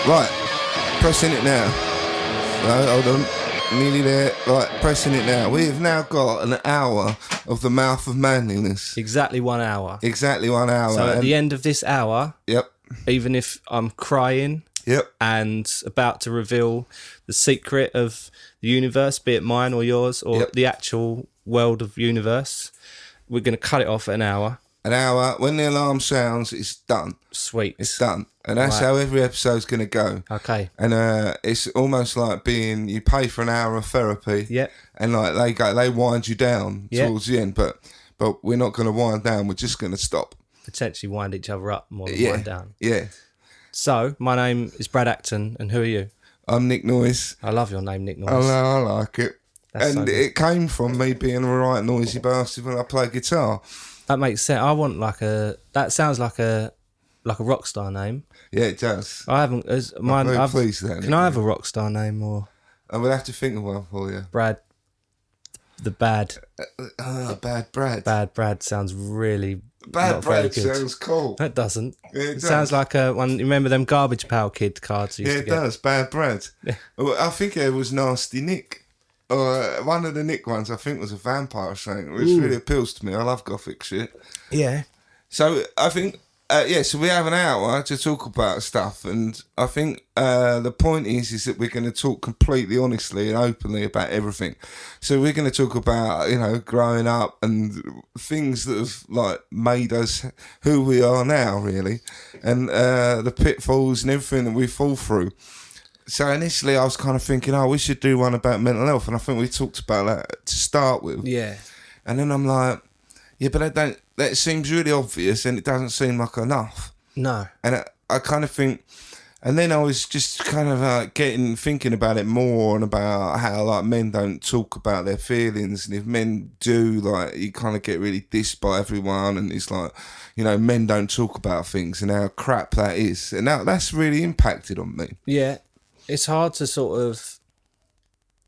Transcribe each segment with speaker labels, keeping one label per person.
Speaker 1: Right, pressing it now. Right, hold on. Nearly there. Right, pressing it now. We have now got an hour of the mouth of manliness.
Speaker 2: Exactly 1 hour.
Speaker 1: Exactly 1 hour.
Speaker 2: So at the end of this hour,
Speaker 1: Yep.
Speaker 2: even if I'm crying
Speaker 1: Yep.
Speaker 2: and about to reveal the secret of the universe, be it mine or yours, or
Speaker 1: Yep.
Speaker 2: the actual world of universe, we're going to cut it off at an hour.
Speaker 1: An hour. When the alarm sounds, it's done.
Speaker 2: Sweet.
Speaker 1: It's done. And that's
Speaker 2: Right.
Speaker 1: how every episode's going to go.
Speaker 2: Okay.
Speaker 1: And it's almost like you pay for an hour of therapy.
Speaker 2: Yep.
Speaker 1: And like they wind you down
Speaker 2: Yep.
Speaker 1: towards the end. But we're not going to wind down. We're just going to stop.
Speaker 2: Potentially wind each other up more than wind down.
Speaker 1: Yeah.
Speaker 2: So, my name is Brad Acton, and who are you?
Speaker 1: I'm Nick Noyes.
Speaker 2: I love your name, Nick Noyes.
Speaker 1: Oh, no, I like it.
Speaker 2: That's so
Speaker 1: And
Speaker 2: good.
Speaker 1: it came from me being a right noisy bastard when I play guitar.
Speaker 2: That makes sense. I want that sounds like a rock star name.
Speaker 1: Yeah, it does.
Speaker 2: I haven't. Mine.
Speaker 1: very pleased with that,
Speaker 2: Can I have a rock star name or
Speaker 1: I would have to think of one for you.
Speaker 2: Brad? The bad
Speaker 1: Bad Brad.
Speaker 2: Bad Brad sounds really
Speaker 1: Bad
Speaker 2: not very
Speaker 1: Brad
Speaker 2: good.
Speaker 1: sounds cool.
Speaker 2: It doesn't.
Speaker 1: Yeah, it
Speaker 2: It
Speaker 1: does.
Speaker 2: sounds like one. You remember them Garbage Pail Kid cards you
Speaker 1: Yeah,
Speaker 2: used
Speaker 1: it
Speaker 2: to get?
Speaker 1: does. Bad Brad. Well, I think it was Nasty Nick. Or one of the Nick ones, I think, was a vampire or something, which really appeals to me. I love gothic shit.
Speaker 2: Yeah.
Speaker 1: So I think, so we have an hour to talk about stuff, and I think the point is that we're going to talk completely honestly and openly about everything. So we're going to talk about, growing up and things that have like made us who we are now, really, and the pitfalls and everything that we fall through. So initially I was kind of thinking, we should do one about mental health, and I think we talked about that to start with.
Speaker 2: Yeah.
Speaker 1: And then I'm like, yeah, but that seems really obvious and it doesn't seem like enough.
Speaker 2: No.
Speaker 1: And I kind of think, and then I was just kind of thinking about it more and about how like men don't talk about their feelings. And if men do, like, you kind of get really dissed by everyone. And it's like, men don't talk about things and how crap that is. And that's really impacted on me.
Speaker 2: Yeah. It's hard to sort of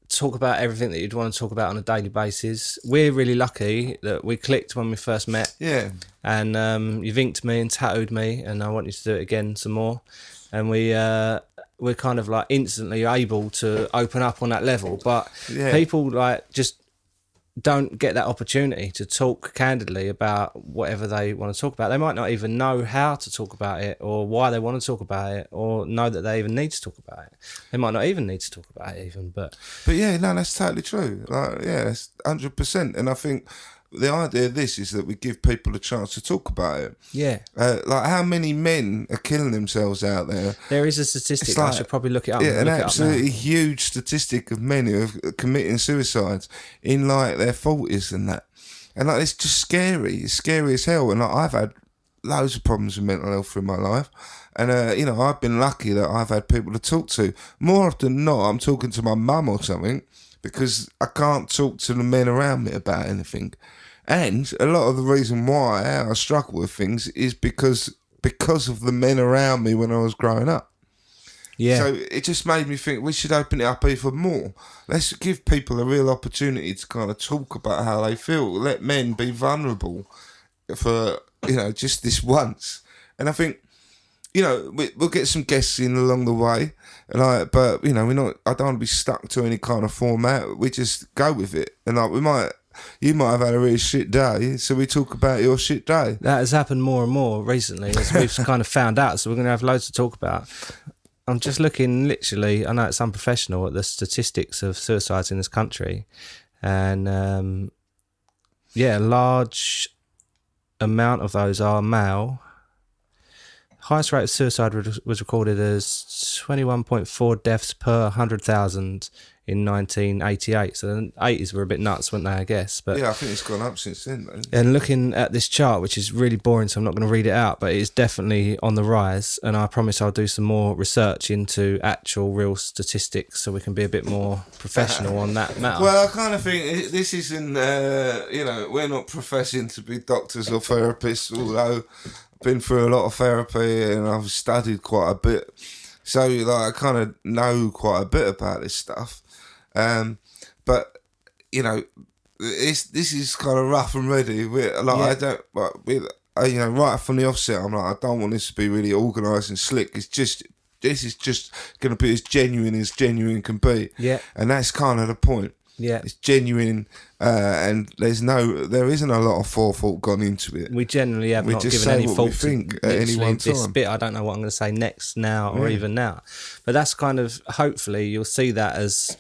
Speaker 2: talk about everything that you'd want to talk about on a daily basis. We're really lucky that we clicked when we first met.
Speaker 1: Yeah.
Speaker 2: And you've inked me and tattooed me, and I want you to do it again some more. And we're kind of like instantly able to open up on that level. But people like just don't get that opportunity to talk candidly about whatever they want to talk about. They might not even know how to talk about it or why they want to talk about it or know that they even need to talk about it. They might not even need to talk about it even, but
Speaker 1: yeah, no, that's totally true. Like, yeah, that's 100%. And I think the idea of this is that we give people a chance to talk about it.
Speaker 2: yeah.
Speaker 1: Like how many men are killing themselves out there?
Speaker 2: There is a statistic.
Speaker 1: It's like,
Speaker 2: I should probably look it up.
Speaker 1: Yeah, an
Speaker 2: look it up
Speaker 1: absolutely
Speaker 2: now.
Speaker 1: huge statistic of men who are committing suicides in like their 40s and that. And like it's just scary. It's scary as hell. And like, I've had loads of problems with mental health through my life. And, I've been lucky that I've had people to talk to. More often than not, I'm talking to my mum or something because I can't talk to the men around me about anything. And a lot of the reason why I struggle with things is because of the men around me when I was growing up.
Speaker 2: Yeah.
Speaker 1: So it just made me think we should open it up even more. Let's give people a real opportunity to kind of talk about how they feel. Let men be vulnerable for, just this once. And I think, we'll get some guests in along the way. But we're not, I don't want to be stuck to any kind of format. We just go with it. And you might have had a really shit day, so we talk about your shit day.
Speaker 2: That has happened more and more recently as we've kind of found out, so we're going to have loads to talk about. I'm just looking literally, I know it's unprofessional, at the statistics of suicides in this country. And a large amount of those are male. Highest rate of suicide was recorded as 21.4 deaths per 100,000 in 1988. So the 80s were a bit nuts, weren't they, I guess? But
Speaker 1: yeah, I think it's gone up since then, though.
Speaker 2: And looking at this chart, which is really boring, so I'm not going to read it out, but it is definitely on the rise. And I promise I'll do some more research into actual real statistics so we can be a bit more professional on that matter.
Speaker 1: Well, I kind of think this isn't, we're not professing to be doctors or therapists, although I've been through a lot of therapy and I've studied quite a bit. So, I kind of know quite a bit about this stuff. But this is kind of rough and ready. I don't, right from the offset, I'm like, I don't want this to be really organised and slick. It's just this is just going to be as genuine can be.
Speaker 2: Yeah.
Speaker 1: And that's kind of the point.
Speaker 2: Yeah.
Speaker 1: It's genuine, and there isn't a lot of forethought gone into it.
Speaker 2: We generally have
Speaker 1: We
Speaker 2: not
Speaker 1: just
Speaker 2: given
Speaker 1: say
Speaker 2: any
Speaker 1: what
Speaker 2: thought
Speaker 1: we think
Speaker 2: to
Speaker 1: at any one
Speaker 2: this
Speaker 1: time.
Speaker 2: bit. I don't know what I'm going to say next now or even now. But that's kind of, hopefully you'll see that as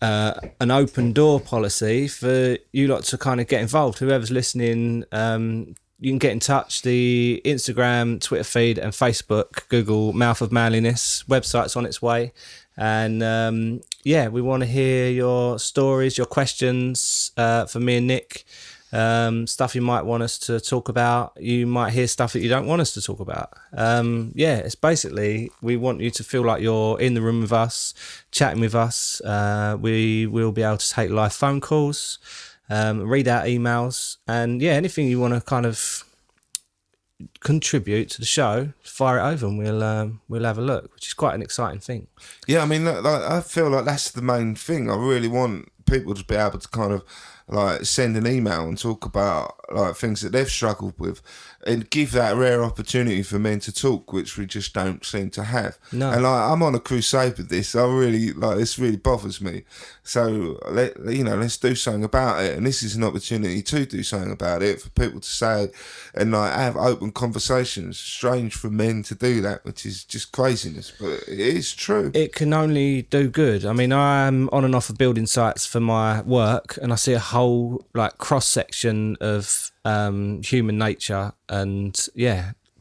Speaker 2: an open door policy for you lot to kind of get involved. Whoever's listening, you can get in touch. The Instagram, Twitter feed and Facebook, Google Mouth of Manliness. Website's on its way. And we want to hear your stories, your questions for me and Nick. Stuff you might want us to talk about. You might hear stuff that you don't want us to talk about. It's basically, we want you to feel like you're in the room with us, chatting with us. We will be able to take live phone calls, read out emails, and anything you want to kind of contribute to the show, fire it over and we'll have a look, which is quite an exciting thing.
Speaker 1: Yeah, I mean, like, I feel like that's the main thing. I really want people to be able to kind of like send an email and talk about like things that they've struggled with, and give that rare opportunity for men to talk, which we just don't seem to have.
Speaker 2: No.
Speaker 1: And like, I'm on a crusade with this. I really like this. Really bothers me. So let's do something about it. And this is an opportunity to do something about it, for people to say and like have open conversations. Strange for men to do that, which is just craziness, but it is true.
Speaker 2: It can only do good. I mean, I'm on and off of building sites for my work, and I see a whole like cross section of human nature, and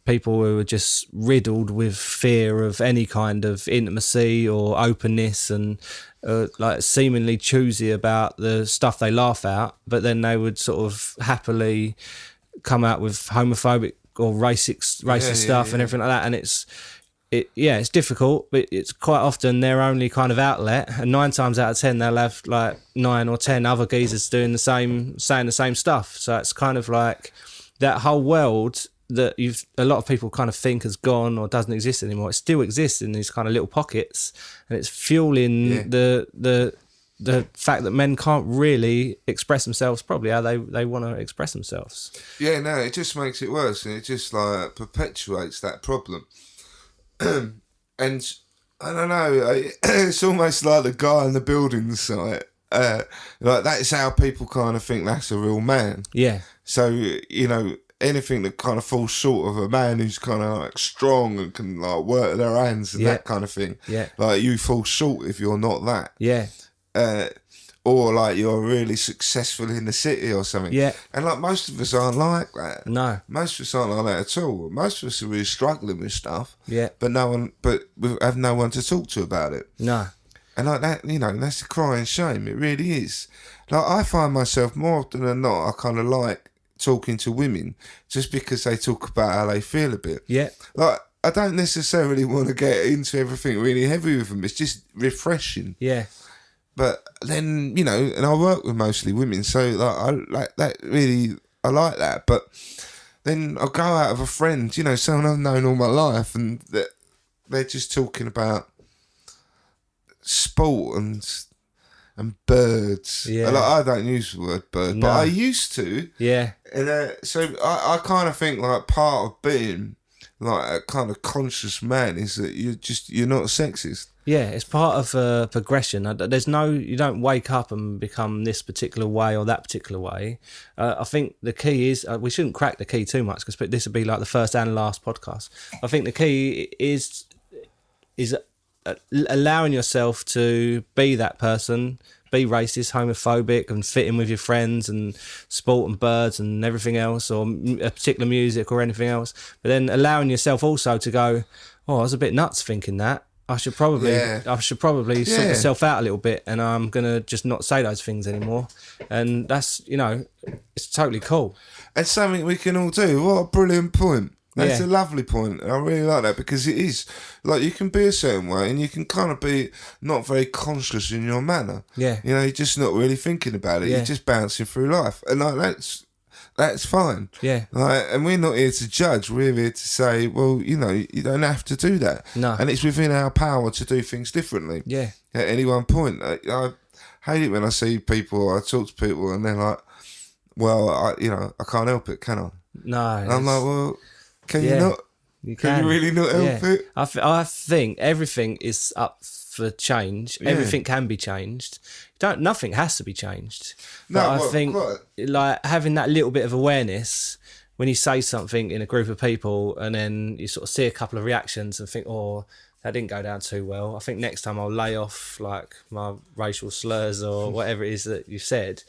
Speaker 2: people who are just riddled with fear of any kind of intimacy or openness, and like seemingly choosy about the stuff they laugh at, but then they would sort of happily come out with homophobic or racist stuff and everything like that. And it's difficult, but it's quite often their only kind of outlet. And 9 times out of 10, they'll have like 9 or 10 other geezers doing saying the same stuff. So it's kind of like that whole world that a lot of people kind of think has gone or doesn't exist anymore. It still exists in these kind of little pockets, and it's fueling the fact that men can't really express themselves probably how they want to express themselves.
Speaker 1: Yeah, no, it just makes it worse, and it just like perpetuates that problem. And I don't know, it's almost like the guy on the building site. Like that's how people kind of think that's a real man.
Speaker 2: Yeah.
Speaker 1: So anything that kind of falls short of a man who's kind of like strong and can like work their hands and that kind of thing.
Speaker 2: Yeah.
Speaker 1: Like you fall short if you're not that.
Speaker 2: Yeah.
Speaker 1: Or like you're really successful in the city or something.
Speaker 2: Yeah.
Speaker 1: And like most of us aren't like that.
Speaker 2: No.
Speaker 1: Most of us aren't like that at all. Most of us are really struggling with stuff.
Speaker 2: Yeah.
Speaker 1: But we have no one to talk to about it.
Speaker 2: No.
Speaker 1: And like that, that's a crying shame. It really is. Like I find myself more often than not, I kind of like talking to women just because they talk about how they feel a bit.
Speaker 2: Yeah.
Speaker 1: Like I don't necessarily want to get into everything really heavy with them. It's just refreshing.
Speaker 2: Yeah.
Speaker 1: But then, and I work with mostly women, so like I like that really, I like that. But then I'll go out with a friend, someone I've known all my life, and they're just talking about sport and birds.
Speaker 2: Yeah.
Speaker 1: Like, I don't use the word bird, but I used to.
Speaker 2: Yeah.
Speaker 1: And so I kind of think like part of being like a kind of conscious man is that you're not sexist.
Speaker 2: Yeah, it's part of a progression. You don't wake up and become this particular way or that particular way. I think the key is, we shouldn't crack the key too much because this would be like the first and last podcast. I think the key is allowing yourself to be that person, be racist, homophobic, and fit in with your friends and sport and birds and everything else, or a particular music or anything else. But then allowing yourself also to go, I was a bit nuts thinking that. I should probably sort myself out a little bit, and I'm gonna just not say those things anymore. And that's it's totally cool.
Speaker 1: It's something we can all do. What a brilliant point. That's a lovely point. I really like that because it is like you can be a certain way and you can kind of be not very conscious in your manner.
Speaker 2: Yeah.
Speaker 1: You're just not really thinking about it. Yeah. You're just bouncing through life. And like that's fine.
Speaker 2: Yeah.
Speaker 1: Like, and we're not here to judge. We're here to say, well, you don't have to do that.
Speaker 2: No.
Speaker 1: And it's within our power to do things differently.
Speaker 2: Yeah.
Speaker 1: At any one point. I hate it when I see people, I talk to people and they're like, well, I can't help it, can I?
Speaker 2: No.
Speaker 1: And I'm like, well, can you not?
Speaker 2: You
Speaker 1: Can you really not help it?
Speaker 2: I think everything is up for change.
Speaker 1: Yeah.
Speaker 2: Everything can be changed. Nothing has to be changed.
Speaker 1: No,
Speaker 2: But I
Speaker 1: well,
Speaker 2: think
Speaker 1: quite.
Speaker 2: like having that little bit of awareness when you say something in a group of people and then you sort of see a couple of reactions and think, oh, that didn't go down too well. I think next time I'll lay off like my racial slurs or whatever it is that you said.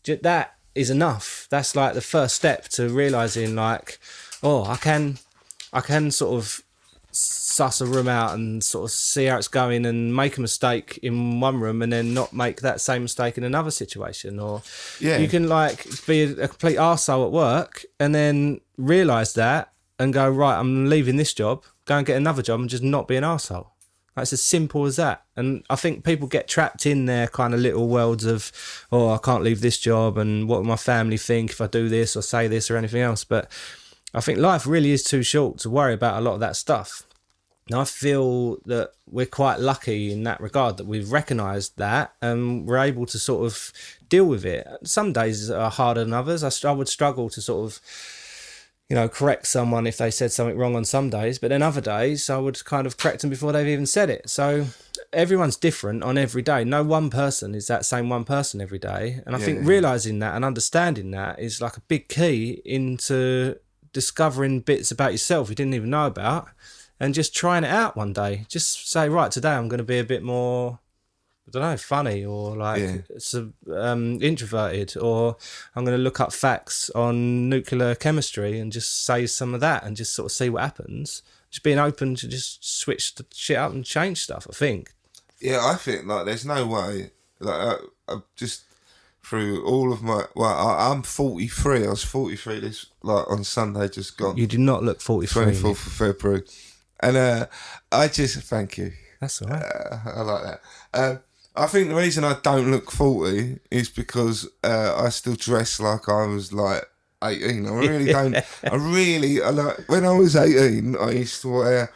Speaker 2: That is enough. That's like the first step to realising like, oh, I can sort of suss a room out and sort of see how it's going and make a mistake in one room and then not make that same mistake in another situation. Or you can like be a complete arsehole at work and then realise that and go, right, I'm leaving this job, go and get another job and just not be an arsehole. It's as simple as that. And I think people get trapped in their kind of little worlds of, oh, I can't leave this job and what will my family think if I do this or say this or anything else. But I think life really is too short to worry about a lot of that stuff. And I feel that we're quite lucky in that regard that we've recognised that and we're able to sort of deal with it. Some days are harder than others. I would struggle to sort of, correct someone if they said something wrong on some days, but then other days I would kind of correct them before they've even said it. So everyone's different on every day. No one person is that same one person every day. And I think realising that and understanding that is like a big key into discovering bits about yourself you didn't even know about and just trying it out one day. Just say, right, today I'm going to be a bit more, I don't know, funny or like introverted, or I'm going to look up facts on nuclear chemistry and just say some of that and just sort of see what happens. Just being open to just switch the shit up and change stuff, I think.
Speaker 1: Yeah, I think like there's no way. Like I just through all of my I'm 43. I was 43 this on Sunday just gone.
Speaker 2: You do not look 43.
Speaker 1: 24th of February, and I just thank you.
Speaker 2: That's all right.
Speaker 1: I like that. I think the reason I don't look 40 is because I still dress like I was like 18. I really don't. I like when I was 18. I used to wear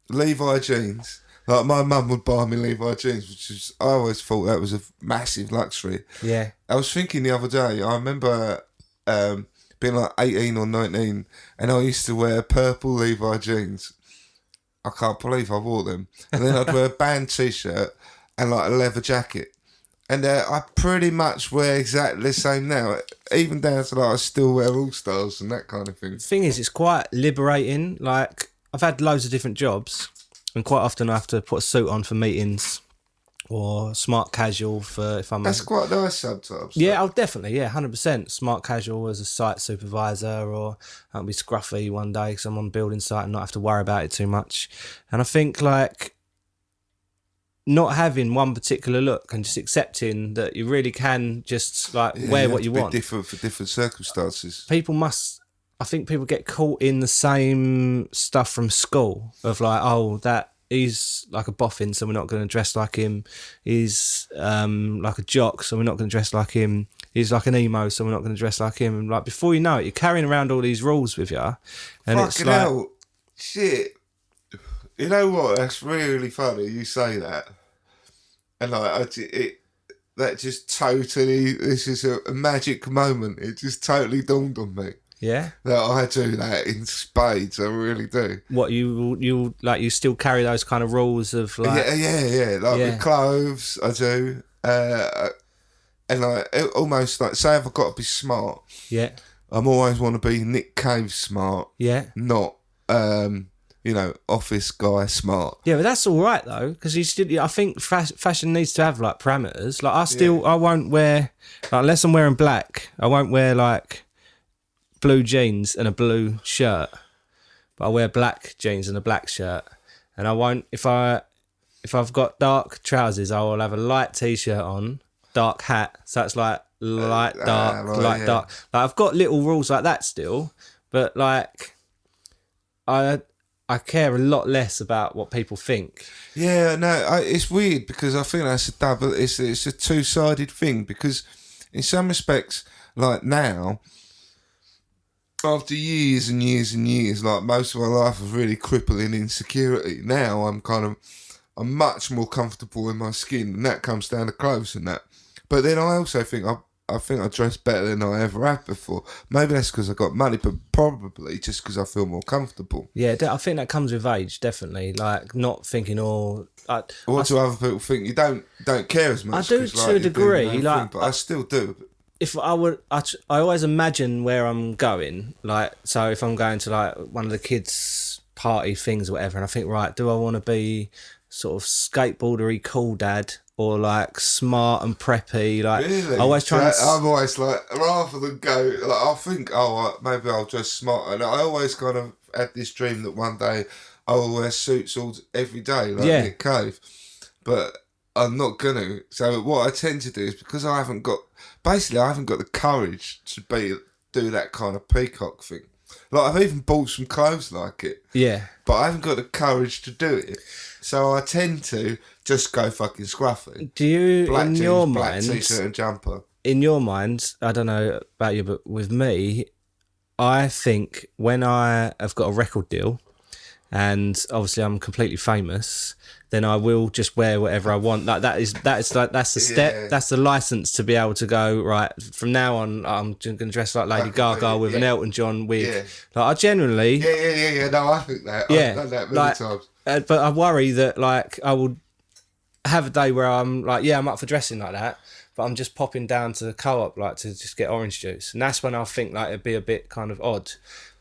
Speaker 1: Levi jeans. Like my mum would buy me Levi jeans, which is I always thought that was a massive luxury.
Speaker 2: Yeah.
Speaker 1: I was thinking the other day. I remember being like 18 or 19, and I used to wear purple Levi jeans. I can't believe I wore them. And then I'd wear a band t-shirt and like a leather jacket. And I pretty much wear exactly the same now. Even down to like I still wear All-Stars and that kind of thing.
Speaker 2: The thing is, it's quite liberating. Like, I've had loads of different jobs and quite often I have to put a suit on for meetings or smart casual for if I'm...
Speaker 1: That's quite nice sometimes.
Speaker 2: Yeah, I'll definitely, 100%. Smart casual as a site supervisor, or I'll be scruffy one day because I'm on building site and not have to worry about it too much. And I think like not having one particular look and just accepting that you really can just like wear what you want.
Speaker 1: Different for different circumstances.
Speaker 2: I think people get caught in the same stuff from school of like, oh, that he's like a boffin, so we're not going to dress like him. He's like a jock, so we're not going to dress like him. He's like an emo, so we're not going to dress like him. And like before you know it, you're carrying around all these rules with you, and
Speaker 1: fucking
Speaker 2: it's like,
Speaker 1: hell, shit. You know what? That's really funny. You say that, and like that just totally. This is a magic moment. It just totally dawned on me.
Speaker 2: Yeah,
Speaker 1: that I do that in spades. I really do.
Speaker 2: What you like? You still carry those kind of rules of like
Speaker 1: yeah. Like with clothes, I do. And like almost like say if I've got to be smart.
Speaker 2: Yeah.
Speaker 1: I'm always want to be Nick Cave smart.
Speaker 2: Yeah.
Speaker 1: Not office guy smart.
Speaker 2: Yeah, but that's all right though, because I think fashion needs to have like parameters. Like I won't wear like unless I'm wearing black. I won't wear like blue jeans and a blue shirt, but I wear black jeans and a black shirt. And I won't if I've got dark trousers, I will have a light t-shirt on, dark hat. So it's like light dark. Like I've got little rules like that still, but like I care a lot less about what people think.
Speaker 1: Yeah, no, it's weird because I think that's it's a two-sided thing, because in some respects, like now, after years and years and years, like most of my life was really crippling insecurity. Now I'm much more comfortable in my skin, and that comes down to clothes and that. But then I also think I think I dress better than I ever have before. Maybe that's because I got money, but probably just because I feel more comfortable.
Speaker 2: Yeah, I think that comes with age, definitely. Like not thinking,
Speaker 1: What do other people think? You don't care as much.
Speaker 2: I do
Speaker 1: 'cause,
Speaker 2: to a
Speaker 1: you do your
Speaker 2: degree.
Speaker 1: own
Speaker 2: Like
Speaker 1: thing, but I still do.
Speaker 2: if I would, I always imagine where I'm going. Like, so if I'm going to like one of the kids' party things or whatever, and I think, right, do I want to be sort of skateboardery cool dad or like smart and preppy? Like,
Speaker 1: Really?
Speaker 2: I always try and.
Speaker 1: I'm always like, rather than go, like, I'll think, maybe I'll dress smart. And I always kind of had this dream that one day I will wear suits every day, like Nick Cave. But I'm not going to. So what I tend to do is because I haven't got the courage to do that kind of peacock thing. Like, I've even bought some clothes like it.
Speaker 2: Yeah.
Speaker 1: But I haven't got the courage to do it. So I tend to just go fucking scruffy.
Speaker 2: Do you,
Speaker 1: black
Speaker 2: in
Speaker 1: jeans,
Speaker 2: your
Speaker 1: black
Speaker 2: mind,
Speaker 1: t-shirt and jumper.
Speaker 2: in your mind, I don't know about you, but with me, I think when I have got a record deal, and obviously I'm completely famous, then I will just wear whatever I want. Like that's the step, that's the license to be able to go, right, from now on I'm going to dress like Lady Gaga with an Elton John wig.
Speaker 1: Yeah.
Speaker 2: Like I genuinely
Speaker 1: No, I think that.
Speaker 2: Yeah,
Speaker 1: I've done that many times.
Speaker 2: but I worry that like I will have a day where I'm like, I'm up for dressing like that, but I'm just popping down to the co-op like to just get orange juice, and that's when I think like it'd be a bit kind of odd.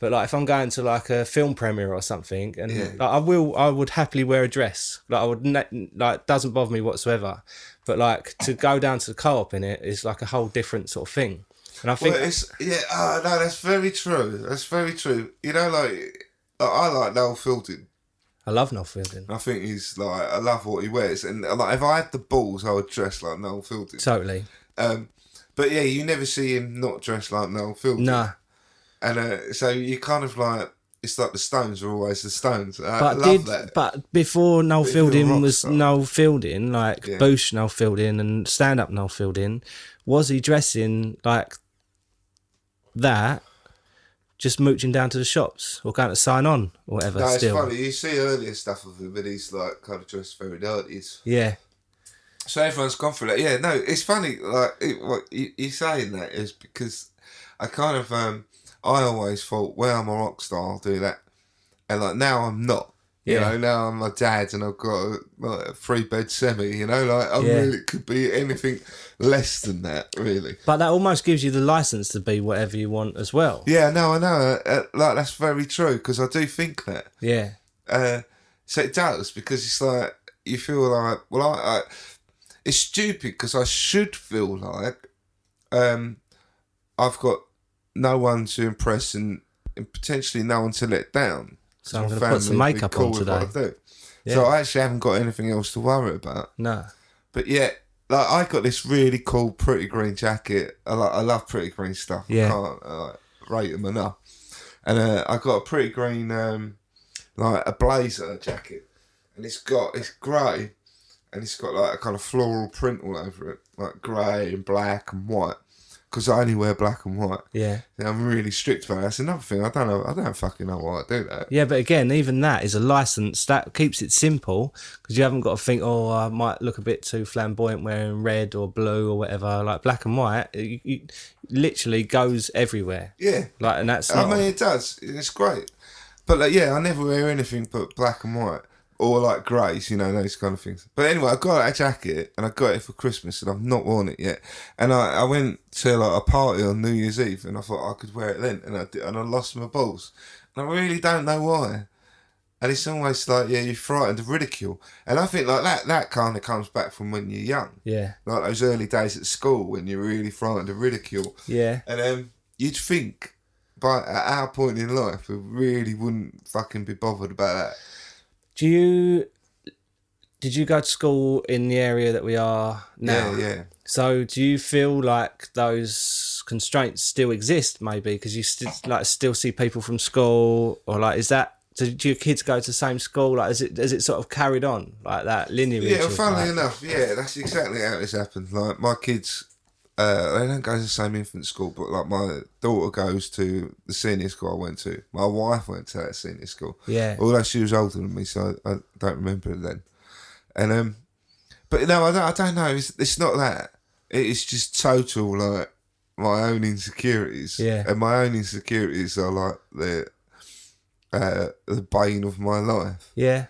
Speaker 2: But like if I'm going to like a film premiere or something, and like I would happily wear a dress. Like I would like doesn't bother me whatsoever. But like to go down to the co-op in it is like a whole different sort of thing. And I think
Speaker 1: no, that's very true. That's very true. You know, like I like Noel Fielding.
Speaker 2: I love Noel Fielding.
Speaker 1: I think he's like, I love what he wears, and like if I had the balls, I would dress like Noel Fielding.
Speaker 2: Totally.
Speaker 1: But yeah, you never see him not dressed like Noel Fielding.
Speaker 2: Nah.
Speaker 1: And so you kind of like, it's like the Stones are always the Stones. I love that.
Speaker 2: But before Noel Fielding was
Speaker 1: star.
Speaker 2: Noel Fielding, like Boosh Noel Fielding and stand-up Noel Fielding, was he dressing like that, just mooching down to the shops or going to sign on or whatever?
Speaker 1: No,
Speaker 2: still.
Speaker 1: it's funny. You see earlier stuff of him, but he's like kind of dressed very 90s.
Speaker 2: Yeah.
Speaker 1: So everyone's gone for that. Yeah, no, it's funny. Like what you saying that is because I kind of I always thought, well, I'm a rock star, I'll do that, and like now I'm not. You know, now I'm my dad and I've got a 3-bed semi. You know, like I really could be anything less than that, really.
Speaker 2: But that almost gives you the license to be whatever you want as well.
Speaker 1: Yeah, no, I know. Like that's very true because I do think that.
Speaker 2: Yeah.
Speaker 1: So it does because it's like you feel like, well, I it's stupid because I should feel like I've got no one to impress and potentially no one to let down.
Speaker 2: So I'm going to put some makeup on today.
Speaker 1: Yeah. So I actually haven't got anything else to worry about.
Speaker 2: No.
Speaker 1: But yeah, like I got this really cool Pretty Green jacket. I love Pretty Green stuff.
Speaker 2: Yeah.
Speaker 1: I can't rate them enough. And I got a Pretty Green like a blazer jacket, and it's grey, and it's got like a kind of floral print all over it, like grey and black and white. Because I only wear black and white.
Speaker 2: Yeah.
Speaker 1: And I'm really strict about it. That's another thing. I don't fucking know why I do that.
Speaker 2: Yeah, but again, even that is a license that keeps it simple because you haven't got to think, oh, I might look a bit too flamboyant wearing red or blue or whatever. Like black and white, it literally goes everywhere.
Speaker 1: Yeah.
Speaker 2: Like, and that's.
Speaker 1: I mean, it does. It's great. But like, yeah, I never wear anything but black and white. Or like greys, you know, those kind of things. But anyway, I got a jacket and I got it for Christmas and I've not worn it yet. And I went to like a party on New Year's Eve and I thought I could wear it then, and I did, and I lost my balls. And I really don't know why. And it's almost like, you're frightened of ridicule. And I think like that kind of comes back from when you're young.
Speaker 2: Yeah.
Speaker 1: Like those early days at school when you're really frightened of ridicule.
Speaker 2: Yeah.
Speaker 1: And you'd think, at our point in life, we really wouldn't fucking be bothered about that.
Speaker 2: Did you go to school in the area that we are now?
Speaker 1: Yeah.
Speaker 2: So do you feel like those constraints still exist maybe because you still see people from school, or like is that, do your kids go to the same school? Like is it sort of carried on like that lineage?
Speaker 1: Yeah, funnily enough, that's exactly how this happened. Like my kids, they don't go to the same infant school, but like my daughter goes to the senior school I went to. My wife went to that senior school.
Speaker 2: Yeah.
Speaker 1: Although she was older than me, so I don't remember it then. And but no, I don't know. It's not that. it's just total like my own insecurities.
Speaker 2: Yeah.
Speaker 1: And my own insecurities are like the bane of my life.
Speaker 2: Yeah.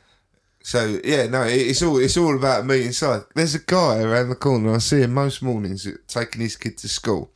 Speaker 1: So yeah, no, it's all about me inside. There's a guy around the corner. I see him most mornings taking his kid to school.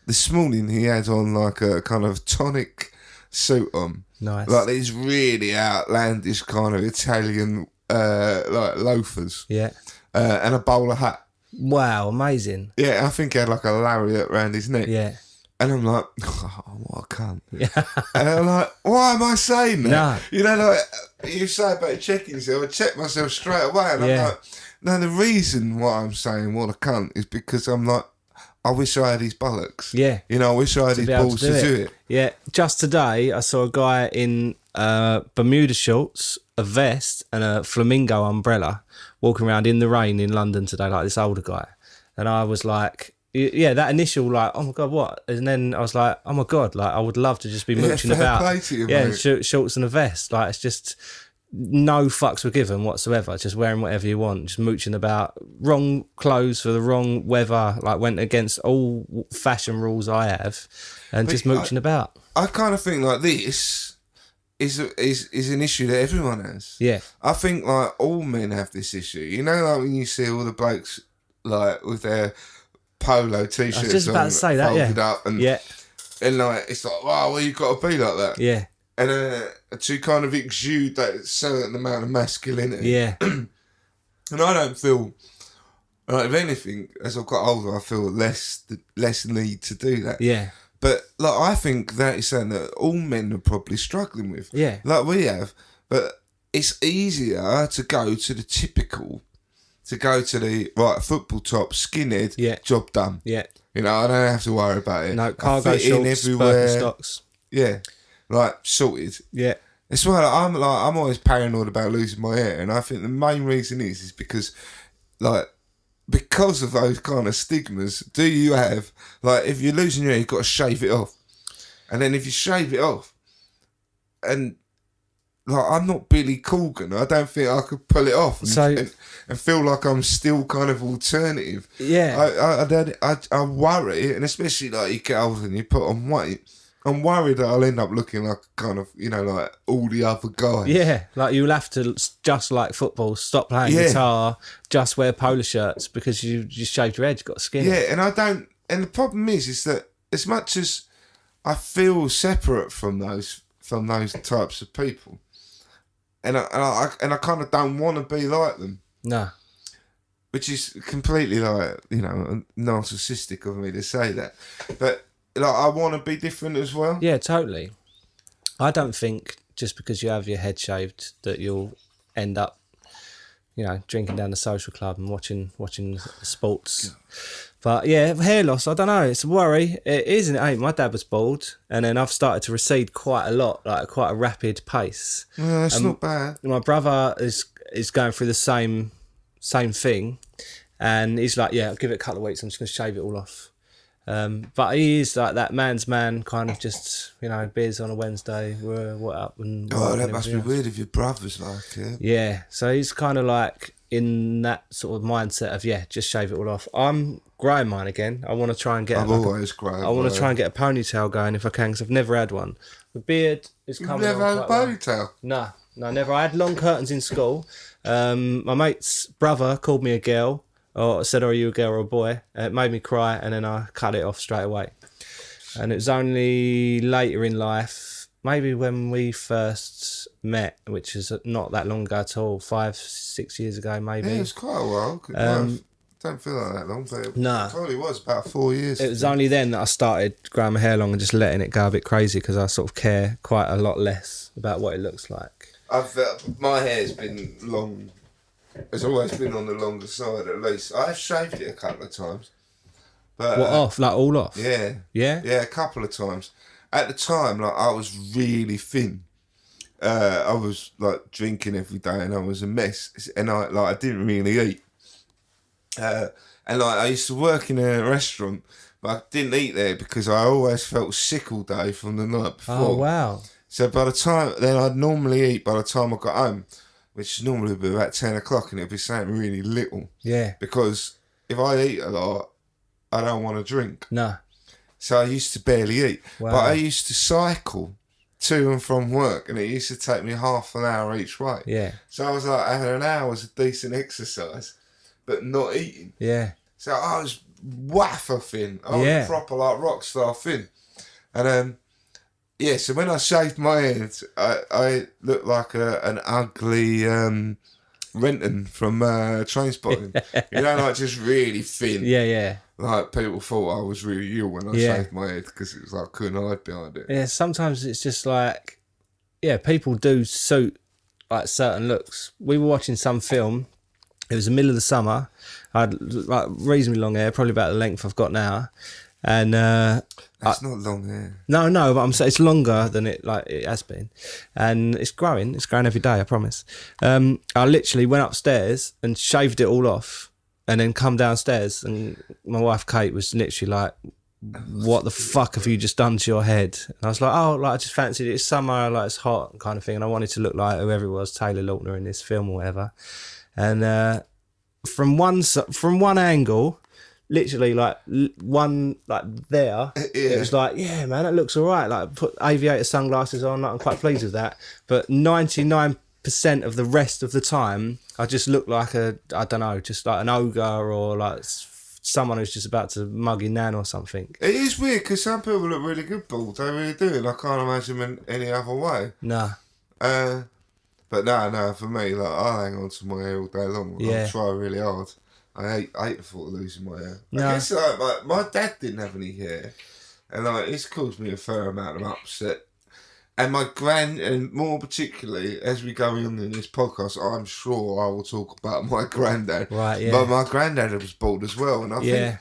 Speaker 1: This morning he had on like a kind of tonic suit on,
Speaker 2: Nice.
Speaker 1: like these really outlandish kind of Italian like loafers.
Speaker 2: Yeah.
Speaker 1: And a bowler hat.
Speaker 2: Wow, amazing.
Speaker 1: Yeah, I think he had like a lariat around his neck.
Speaker 2: Yeah.
Speaker 1: And I'm like, oh, what a cunt.
Speaker 2: Yeah.
Speaker 1: And I'm like, why am I saying that?
Speaker 2: No.
Speaker 1: You know, like you say about checking yourself, I check myself straight away. And
Speaker 2: Yeah.
Speaker 1: I'm like, no, the reason why I'm saying what a cunt is because I'm like, I wish I had his bollocks.
Speaker 2: Yeah.
Speaker 1: You know, I wish I had his
Speaker 2: be able
Speaker 1: balls to do it.
Speaker 2: Yeah. Just today, I saw a guy in Bermuda shorts, a vest, and a flamingo umbrella walking around in the rain in London today, like this older guy. And I was like, yeah, that initial like, oh my God, what? And then I was like, oh my God, like I would love to just be mooching
Speaker 1: fair
Speaker 2: about.
Speaker 1: play to you,
Speaker 2: Yeah,
Speaker 1: mate.
Speaker 2: shorts and a vest. Like it's just no fucks were given whatsoever. Just wearing whatever you want, just mooching about. Wrong clothes for the wrong weather. Like went against all fashion rules I have, and just mooching about.
Speaker 1: I kind of think like this is an issue that everyone has.
Speaker 2: Yeah.
Speaker 1: I think like all men have this issue. You know, like when you see all the blokes like with their polo t-shirts
Speaker 2: I was just about
Speaker 1: on,
Speaker 2: to say that.
Speaker 1: folded
Speaker 2: Yeah.
Speaker 1: up, and
Speaker 2: Yeah.
Speaker 1: and like it's like, wow, well, you got to be like that,
Speaker 2: Yeah.
Speaker 1: and to kind of exude that certain amount of masculinity.
Speaker 2: Yeah.
Speaker 1: And I don't feel like, if anything, as I've got older, I feel less need to do that.
Speaker 2: Yeah.
Speaker 1: But like I think that is something that all men are probably struggling with.
Speaker 2: Yeah.
Speaker 1: Like we have. But it's easier to go to the typical, to go to the right football top, skinhead,
Speaker 2: Yeah.
Speaker 1: job done.
Speaker 2: Yeah.
Speaker 1: You know, I don't have to worry about it.
Speaker 2: No
Speaker 1: I
Speaker 2: cargo
Speaker 1: fit in
Speaker 2: shorts,
Speaker 1: everywhere.
Speaker 2: Birkenstocks.
Speaker 1: Yeah. Like sorted.
Speaker 2: Yeah.
Speaker 1: It's why I'm always paranoid about losing my hair, and I think the main reason is because of those kind of stigmas. Do you have like if you're losing your hair, you've got to shave it off, and then if you shave it off, and like I'm not Billy Corgan, I don't think I could pull it off and feel like I'm still kind of alternative.
Speaker 2: Yeah.
Speaker 1: I worry, and especially like you get older and you put on weight. I'm worried that I'll end up looking like kind of, you know, like all the other guys.
Speaker 2: Yeah, like you'll have to, just like football, stop playing guitar, just wear polo shirts because you just shaved your head, you've got skin.
Speaker 1: Yeah, and the problem is that as much as I feel separate from those types of people, and I kind of don't want to be like them.
Speaker 2: No.
Speaker 1: Which is completely like, you know, narcissistic of me to say that. But like, I want to be different as well.
Speaker 2: Yeah, totally. I don't think just because you have your head shaved that you'll end up, you know, drinking down the social club and watching sports. But yeah, hair loss, I don't know. It's a worry. It is and it ain't. My dad was bald, and then I've started to recede quite a lot, like quite a rapid pace.
Speaker 1: Yeah, that's not bad.
Speaker 2: My brother is going through the same thing, and he's like, yeah, I'll give it a couple of weeks. I'm just going to shave it all off. But he is like that man's man, kind of just, you know, beers on a Wednesday, what up and
Speaker 1: that must be weird if your brother's like it.
Speaker 2: Yeah, so he's kind of like in that sort of mindset of just shave it all off. I'm growing mine again. I want to try and get.
Speaker 1: I've always grown.
Speaker 2: I want to try and get a ponytail going if I can, because I've never had one. The beard is
Speaker 1: You've
Speaker 2: coming.
Speaker 1: never had a
Speaker 2: quite well.
Speaker 1: ponytail?
Speaker 2: No, never. I had long curtains in school. My mate's brother called me a girl. Or said, "Are you a girl or a boy?" It made me cry, and then I cut it off straight away. And it was only later in life, maybe when we first met, which is not that long ago at all, 5-6 years ago, maybe.
Speaker 1: Yeah, it's quite a while. Don't feel like that long, but it probably was about 4 years.
Speaker 2: It was only then that I started growing my hair long and just letting it go a bit crazy, because I sort of care quite a lot less about what it looks like.
Speaker 1: My hair's been long. It's always been on the longer side, at least. I've shaved it a couple of times. But,
Speaker 2: what, off? Like all off?
Speaker 1: Yeah.
Speaker 2: Yeah?
Speaker 1: Yeah, a couple of times. At the time, like, I was really thin. I was, like, drinking every day, and I was a mess. And I didn't really eat. And, like, I used to work in a restaurant, but I didn't eat there because I always felt sick all day from the night before.
Speaker 2: Oh, wow.
Speaker 1: So by the time, then I'd normally eat by the time I got home, which is normally be about 10 o'clock, and it'll be something really little.
Speaker 2: Yeah.
Speaker 1: Because if I eat a lot, I don't want to drink.
Speaker 2: No.
Speaker 1: So I used to barely eat.
Speaker 2: Wow.
Speaker 1: But I used to cycle to and from work, and it used to take me half an hour each way.
Speaker 2: Yeah.
Speaker 1: So I was like having an hour's of decent exercise, but not eating.
Speaker 2: Yeah.
Speaker 1: So I was wafer thin. I was proper like rock star thin. And so when I shaved my head, I looked like an ugly Renton from Trainspotting. Like just really thin.
Speaker 2: Yeah, yeah.
Speaker 1: Like people thought I was really ill when I shaved my head because it was like I couldn't hide behind it.
Speaker 2: Yeah, sometimes it's just like, people do suit like certain looks. We were watching some film. It was the middle of the summer. I had like reasonably long hair, probably about the length I've got now. And
Speaker 1: that's not long hair.
Speaker 2: No, but I'm saying it's longer than it has been, and it's growing. It's growing every day, I promise. I literally went upstairs and shaved it all off, and then come downstairs, and my wife Kate was literally like, "What the fuck have you just done to your head?" And I was like, "Oh, like I just fancied it. It's summer, like it's hot, kind of thing, and I wanted to look like whoever it was, Taylor Lautner in this film or whatever." And from one angle, literally like one like there, it was like, yeah, man, that looks all right. Like put aviator sunglasses on, like, I'm quite pleased with that. But 99% of the rest of the time, I just look like just like an ogre or like someone who's just about to mug your nan or something.
Speaker 1: It is weird because some people look really good bald. They really do. And I can't imagine them in any other way.
Speaker 2: Nah.
Speaker 1: But no, for me, like I hang on to my hair all day long. I try really hard. I hate the thought of losing my hair.
Speaker 2: No.
Speaker 1: I guess like my dad didn't have any hair, and like it's caused me a fair amount of upset. And my and more particularly as we go on in this podcast, I'm sure I will talk about my granddad.
Speaker 2: Right, yeah.
Speaker 1: But my granddad was bald as well, and I think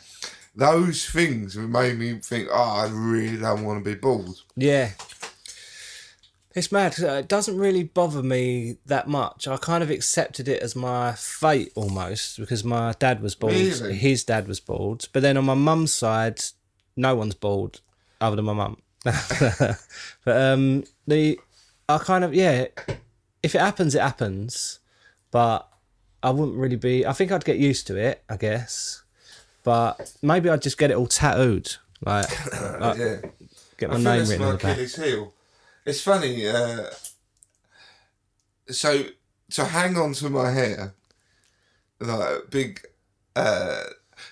Speaker 1: those things have made me think, I really don't want to be bald.
Speaker 2: Yeah. It's mad. It doesn't really bother me that much. I kind of accepted it as my fate almost because my dad was bald.
Speaker 1: Really?
Speaker 2: His dad was bald. But then on my mum's side, no one's bald other than my mum. But I kind of, if it happens, it happens. But I wouldn't really be, I think I'd get used to it, I guess. But maybe I'd just get it all tattooed. Like get my name written on the back.
Speaker 1: Achilles heel. It's funny, so to hang on to my hair, like big,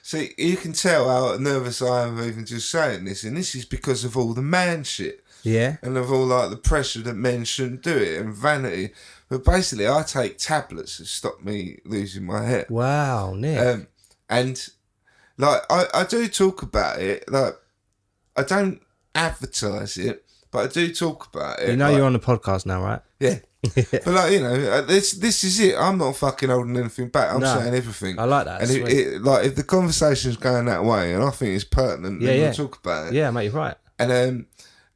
Speaker 1: see, you can tell how nervous I am even just saying this, and this is because of all the man shit.
Speaker 2: Yeah.
Speaker 1: And of all like the pressure that men shouldn't do it and vanity. But basically I take tablets to stop me losing my hair.
Speaker 2: Wow, Nick.
Speaker 1: And like I do talk about it, like I don't advertise it. But I do talk about it.
Speaker 2: You know, like, you're on the podcast now, right?
Speaker 1: Yeah. But like, this is it. I'm not fucking holding anything back. I'm saying everything.
Speaker 2: I like that.
Speaker 1: And if the conversation's going that way, and I think it's pertinent, then we'll talk about it.
Speaker 2: Yeah, mate, you're right.
Speaker 1: And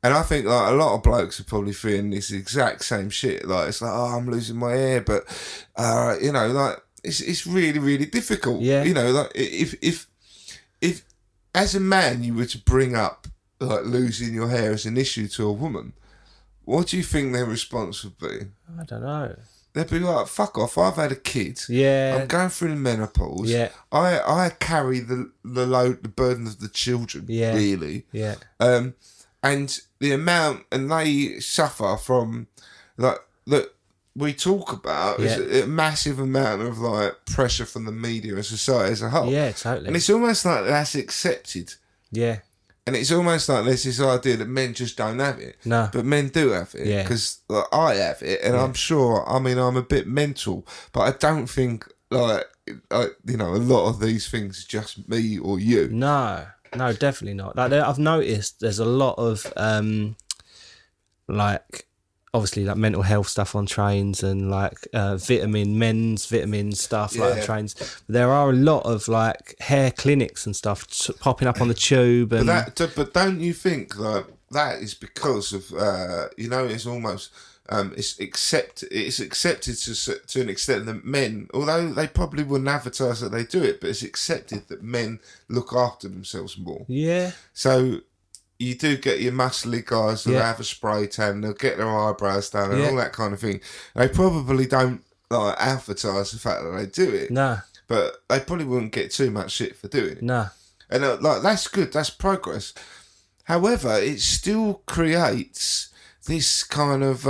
Speaker 1: I think like a lot of blokes are probably feeling this exact same shit. Like it's like, I'm losing my hair, but like it's really, really difficult.
Speaker 2: Yeah.
Speaker 1: Like if as a man you were to bring up like losing your hair as an issue to a woman, what do you think their response would be?
Speaker 2: I don't know.
Speaker 1: They'd be like, fuck off, I've had a kid.
Speaker 2: Yeah.
Speaker 1: I'm going through the menopause.
Speaker 2: Yeah.
Speaker 1: I carry the load, the burden of the children, really.
Speaker 2: Yeah.
Speaker 1: And the amount, and they suffer from, like, that we talk about is a massive amount of, like, pressure from the media and society as a whole.
Speaker 2: Yeah, totally.
Speaker 1: And it's almost like that's accepted.
Speaker 2: Yeah.
Speaker 1: And it's almost like there's this idea that men just don't have it.
Speaker 2: No.
Speaker 1: But men do have it.
Speaker 2: Yeah.
Speaker 1: Because like, I have it. And I'm sure, I'm a bit mental. But I don't think, like, a lot of these things are just me or you.
Speaker 2: No, definitely not. Like, I've noticed there's a lot of, obviously, like mental health stuff on trains and like men's vitamin stuff like on trains. But there are a lot of like hair clinics and stuff popping up on the tube. And
Speaker 1: But don't you think like that is because of it's almost it's accepted to an extent that men, although they probably wouldn't advertise that they do it, but it's accepted that men look after themselves more.
Speaker 2: Yeah.
Speaker 1: So you do get your muscly guys that have a spray tan, they'll get their eyebrows done and all that kind of thing. They probably don't like advertise the fact that they do it.
Speaker 2: No.
Speaker 1: But they probably wouldn't get too much shit for doing it.
Speaker 2: No.
Speaker 1: And like that's good. That's progress. However, it still creates this kind of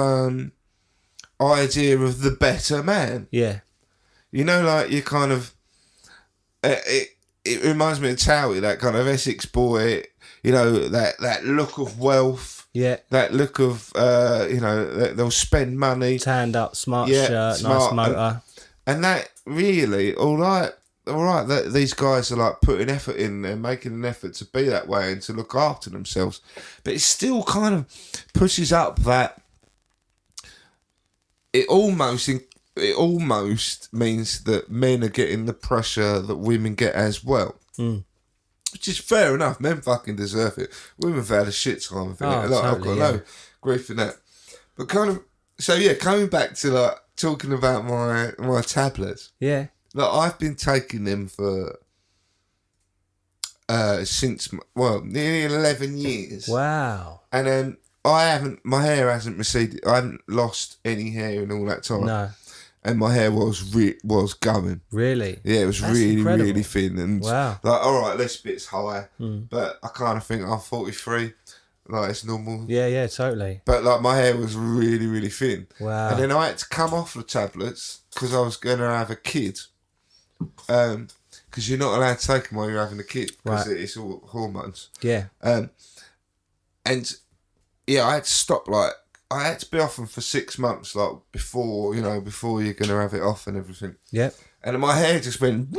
Speaker 1: idea of the better man.
Speaker 2: Yeah.
Speaker 1: You know, like you kind of it reminds me of Towie, that kind of Essex boy. You know, that look of wealth.
Speaker 2: Yeah.
Speaker 1: That look of you know, they'll spend money.
Speaker 2: Tanned up, smart shirt, nice motor.
Speaker 1: And that really, all right, that these guys are like putting effort in and making an effort to be that way and to look after themselves. But it still kind of pushes up that it almost means that men are getting the pressure that women get as well. Which is fair enough. Men fucking deserve it. Women have had a shit time of it. I've got no grief in that. But kind of, so yeah, coming back to like talking about my tablets.
Speaker 2: Yeah.
Speaker 1: Like I've been taking them for since nearly 11 years.
Speaker 2: Wow.
Speaker 1: And then my hair hasn't receded. I haven't lost any hair in all that time.
Speaker 2: No.
Speaker 1: And my hair was going.
Speaker 2: Really?
Speaker 1: Yeah, it was really thin. And
Speaker 2: wow.
Speaker 1: like, all right, this bit's high, but I kind of think I'm 43. Like, it's normal.
Speaker 2: Yeah, totally.
Speaker 1: But like, my hair was really thin.
Speaker 2: Wow.
Speaker 1: And then I had to come off the tablets because I was going to have a kid. Because you're not allowed to take them while you're having a kid because it's all hormones.
Speaker 2: Yeah.
Speaker 1: And yeah, I had to stop. Like, I had to be off them for 6 months, like before you're going to have it off and everything.
Speaker 2: Yep.
Speaker 1: And then my hair just went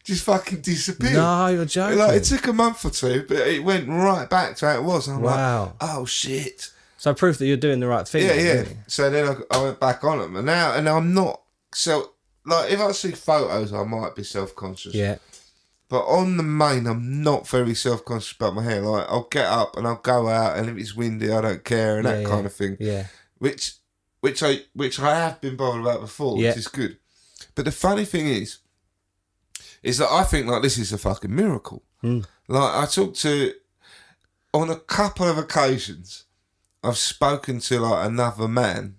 Speaker 1: just fucking disappeared.
Speaker 2: No, you're joking.
Speaker 1: Like, it took a month or two, but it went right back to how it was. I'm
Speaker 2: wow.
Speaker 1: like, oh shit.
Speaker 2: So proof that you're doing the right thing.
Speaker 1: Yeah.
Speaker 2: Really.
Speaker 1: So then I went back on them, and I'm not. So like, if I see photos, I might be self-conscious.
Speaker 2: Yeah. But
Speaker 1: on the main, I'm not very self-conscious about my hair. Like, I'll get up and I'll go out, and if it's windy, I don't care, and that kind of thing.
Speaker 2: Yeah.
Speaker 1: Which I have been bothered about before, which is good. But the funny thing is that I think like this is a fucking miracle. Like, I talked to, on a couple of occasions, I've spoken to like another man,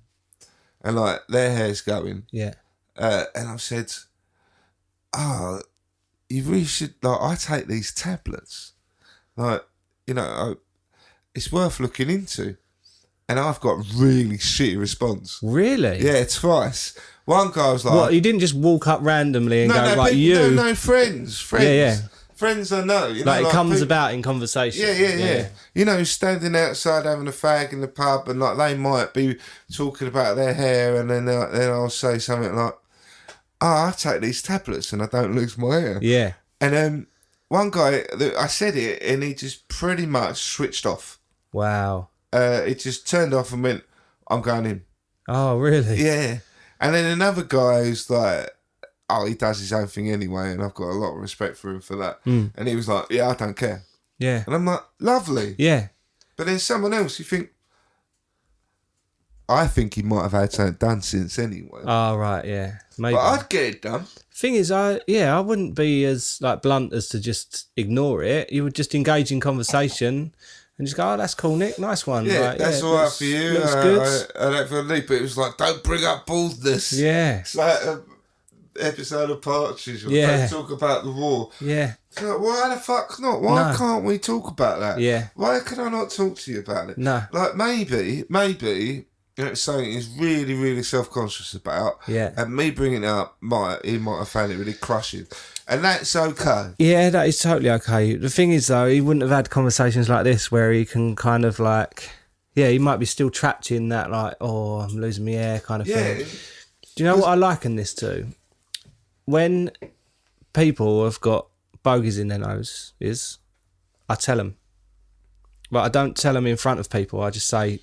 Speaker 1: and like their hair's going.
Speaker 2: Yeah.
Speaker 1: And I've said, you really should, like, I take these tablets. Like, you know, it's worth looking into. And I've got really shitty response.
Speaker 2: Really?
Speaker 1: Yeah, twice. One guy was like...
Speaker 2: What, you didn't just walk up randomly and
Speaker 1: friends.
Speaker 2: Yeah.
Speaker 1: Friends I know. You
Speaker 2: like,
Speaker 1: know,
Speaker 2: it comes about in conversation.
Speaker 1: Yeah. You know, standing outside having a fag in the pub, and like they might be talking about their hair, and then I'll say something like, I take these tablets and I don't lose my hair.
Speaker 2: Yeah.
Speaker 1: And one guy, I said it, and he just pretty much switched off.
Speaker 2: Wow.
Speaker 1: It just turned off and went, I'm going in.
Speaker 2: Oh, really?
Speaker 1: Yeah. And then another guy who's like, he does his own thing anyway, and I've got a lot of respect for him for that. And he was like, yeah, I don't care.
Speaker 2: Yeah.
Speaker 1: And I'm like, lovely.
Speaker 2: Yeah.
Speaker 1: But then someone else, you think, I think he might have had something done since anyway.
Speaker 2: Oh, right, yeah. Maybe.
Speaker 1: But I'd get it done.
Speaker 2: Thing is, I wouldn't be as like blunt as to just ignore it. You would just engage in conversation and just go, oh, that's cool, Nick. Nice one.
Speaker 1: Yeah,
Speaker 2: like,
Speaker 1: that's all right for you.
Speaker 2: Looks good.
Speaker 1: I don't feel the need, but it was like, don't bring up baldness.
Speaker 2: Yeah.
Speaker 1: It's like an episode of Partridge.
Speaker 2: Yeah.
Speaker 1: Don't talk about the war.
Speaker 2: Yeah.
Speaker 1: It's like, why the fuck not? Why can't we talk about that?
Speaker 2: Yeah.
Speaker 1: Why can I not talk to you about it?
Speaker 2: No.
Speaker 1: Like, maybe, you know, it's something he's really self-conscious about.
Speaker 2: Yeah.
Speaker 1: And me bringing it up, he might have found it really crushing. And that's okay.
Speaker 2: Yeah, that is totally okay. The thing is, though, he wouldn't have had conversations like this where he can kind of like, he might be still trapped in that, like, oh, I'm losing my hair kind of thing. Do you know what I liken this to? When people have got bogies in their nose, I tell them. But I don't tell them in front of people. I just say,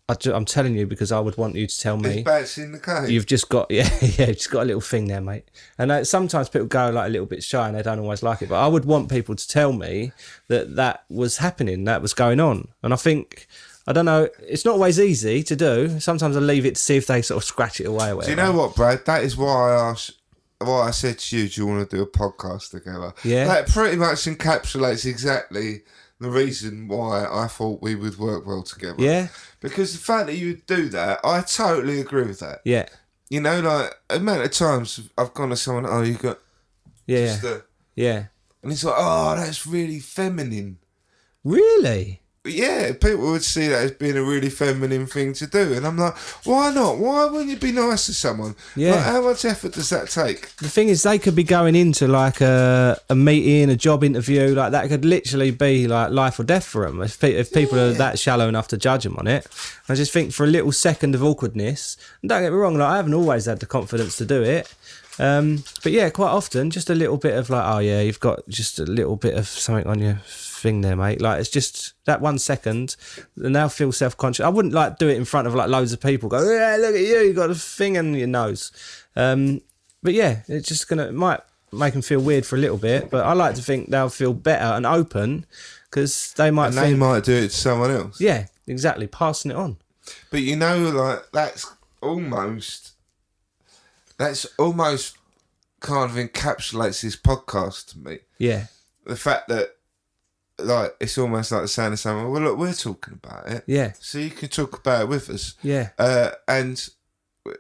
Speaker 2: I'm telling you because I would want you to tell me.
Speaker 1: There's bats in the cave.
Speaker 2: You've just got, just got a little thing there, mate. And sometimes people go like a little bit shy and they don't always like it. But I would want people to tell me that was happening, that was going on. And I think, I don't know, it's not always easy to do. Sometimes I leave it to see if they sort of scratch it away or whatever.
Speaker 1: Do you know what, Brad? That is why I said to you, do you want to do a podcast together?
Speaker 2: Yeah.
Speaker 1: That pretty much encapsulates exactly the reason why I thought we would work well together.
Speaker 2: Yeah.
Speaker 1: Because the fact that you would do that, I totally agree with that.
Speaker 2: Yeah.
Speaker 1: You know, like, the amount of times I've gone to someone, you got...
Speaker 2: Yeah.
Speaker 1: And And it's like, oh, that's really feminine.
Speaker 2: Really?
Speaker 1: Yeah, people would see that as being a really feminine thing to do. And I'm like, why not? Why wouldn't you be nice to someone?
Speaker 2: Yeah.
Speaker 1: Like, how much effort does that take?
Speaker 2: The thing is, they could be going into like a meeting, a job interview, like that could literally be like life or death for them if people are that shallow enough to judge them on it. I just think for a little second of awkwardness, and don't get me wrong, like I haven't always had the confidence to do it. But yeah, quite often, just a little bit of like, oh yeah, you've got just a little bit of something on your thing there, mate. Like it's just that 1 second, and they'll feel self-conscious. I wouldn't like do it in front of like loads of people. Go, yeah, look at you got a thing in your nose. But yeah, it's just it might make them feel weird for a little bit. But I like to think they'll feel better and open because they might.
Speaker 1: And they might do it to someone else.
Speaker 2: Yeah, exactly, passing it on.
Speaker 1: But you know, like that's almost kind of encapsulates this podcast to me.
Speaker 2: Yeah.
Speaker 1: The fact that like it's almost like saying to someone, well look, we're talking about it.
Speaker 2: Yeah.
Speaker 1: So you can talk about it with us.
Speaker 2: Yeah.
Speaker 1: And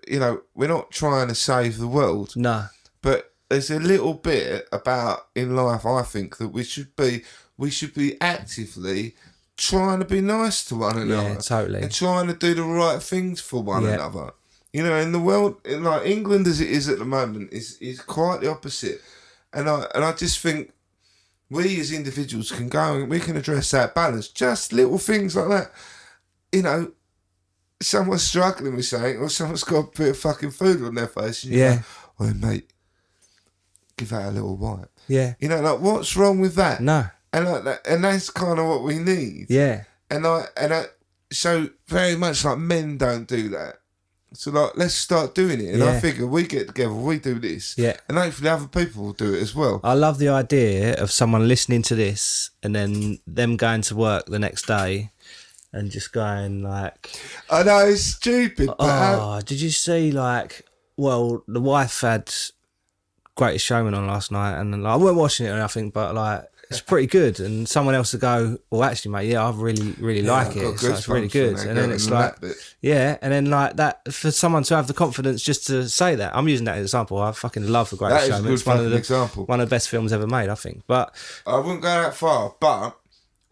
Speaker 1: you know, we're not trying to save the world.
Speaker 2: No.
Speaker 1: But there's a little bit about in life I think that we should be actively trying to be nice to one another.
Speaker 2: Yeah, totally.
Speaker 1: And trying to do the right things for one another. You know, in the world, in like England as it is at the moment, is quite the opposite. And I just think we as individuals can go and we can address that balance. Just little things like that. You know, someone's struggling with something or someone's got a bit of fucking food on their face. And you're like, oh, mate, give that a little bite.
Speaker 2: Yeah.
Speaker 1: You know, like, what's wrong with that?
Speaker 2: No.
Speaker 1: And like that, and that's kind of what we need.
Speaker 2: Yeah.
Speaker 1: So very much like men don't do that. So like, let's start doing it. And I figure we get together, we do this.
Speaker 2: Yeah.
Speaker 1: And hopefully other people will do it as well.
Speaker 2: I love the idea of someone listening to this and then them going to work the next day and just going like...
Speaker 1: I know, it's stupid. But
Speaker 2: did you see like... Well, the wife had Greatest Showman on last night and like, I weren't watching it or nothing, but like... It's pretty good, and someone else would go, well, actually, mate, yeah, I really like it. So it's really good, and then it's like, yeah, and then like that for someone to have the confidence just to say that. I'm using that as an example. I fucking love The Greatest Showman. It's one of the best films ever made, I think. But
Speaker 1: I wouldn't go that far, but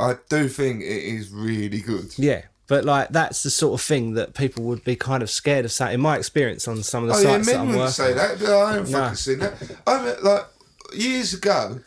Speaker 1: I do think it is really good.
Speaker 2: Yeah. But like that's the sort of thing that people would be kind of scared of saying. In my experience on some of the sites that I'm working,
Speaker 1: say that, but I haven't fucking seen that. I mean, like years ago.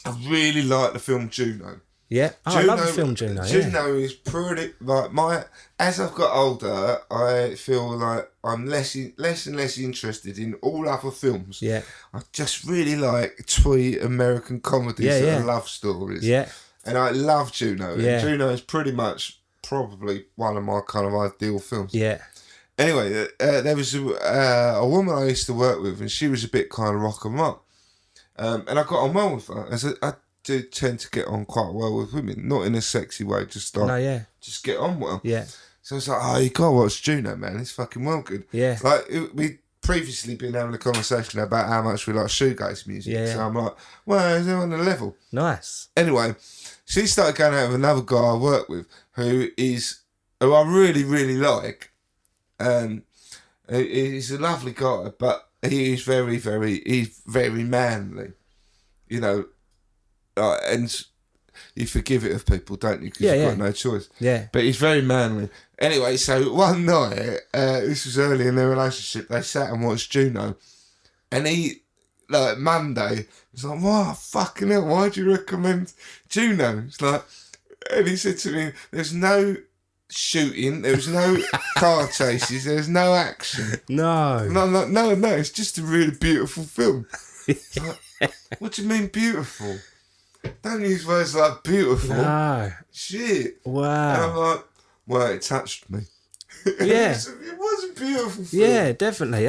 Speaker 1: I really like the film Juno.
Speaker 2: Yeah, I love the film Juno.
Speaker 1: Juno is pretty like as I've got older, I feel like I'm less and less interested in all other films.
Speaker 2: Yeah,
Speaker 1: I just really like twee American comedies that are love stories.
Speaker 2: Yeah,
Speaker 1: and I love Juno.
Speaker 2: Yeah,
Speaker 1: and Juno is pretty much probably one of my kind of ideal films.
Speaker 2: Yeah.
Speaker 1: Anyway, there was a woman I used to work with, and she was a bit kind of rock and roll. And I got on well with her. I do tend to get on quite well with women, not in a sexy way, just like just get on well.
Speaker 2: Yeah.
Speaker 1: So I was like, oh, you gotta watch Juno, man. It's fucking well good.
Speaker 2: Yeah.
Speaker 1: Like we'd previously been having a conversation about how much we like shoegaze music.
Speaker 2: Yeah.
Speaker 1: So I'm like, well, they're on the level.
Speaker 2: Nice.
Speaker 1: Anyway, she started going out with another guy I work with who I really, really like. He's a lovely guy, but he's very, very manly, you know, and you forgive it of people, don't you? Because you've got no choice.
Speaker 2: Yeah. But
Speaker 1: he's very manly. Anyway, so one night, this was early in their relationship, they sat and watched Juno, and he, like Monday, was like, "Wow, fucking hell, why'd you recommend Juno?" It's like, and he said to me, "There's no shooting, there was no car chases, there's no action."
Speaker 2: No,
Speaker 1: it's just a really beautiful film. Like, what do you mean beautiful? Don't use words like beautiful.
Speaker 2: No.
Speaker 1: Shit.
Speaker 2: Wow.
Speaker 1: And I'm like, well, it touched me.
Speaker 2: Yeah.
Speaker 1: It was a beautiful film.
Speaker 2: Yeah, definitely.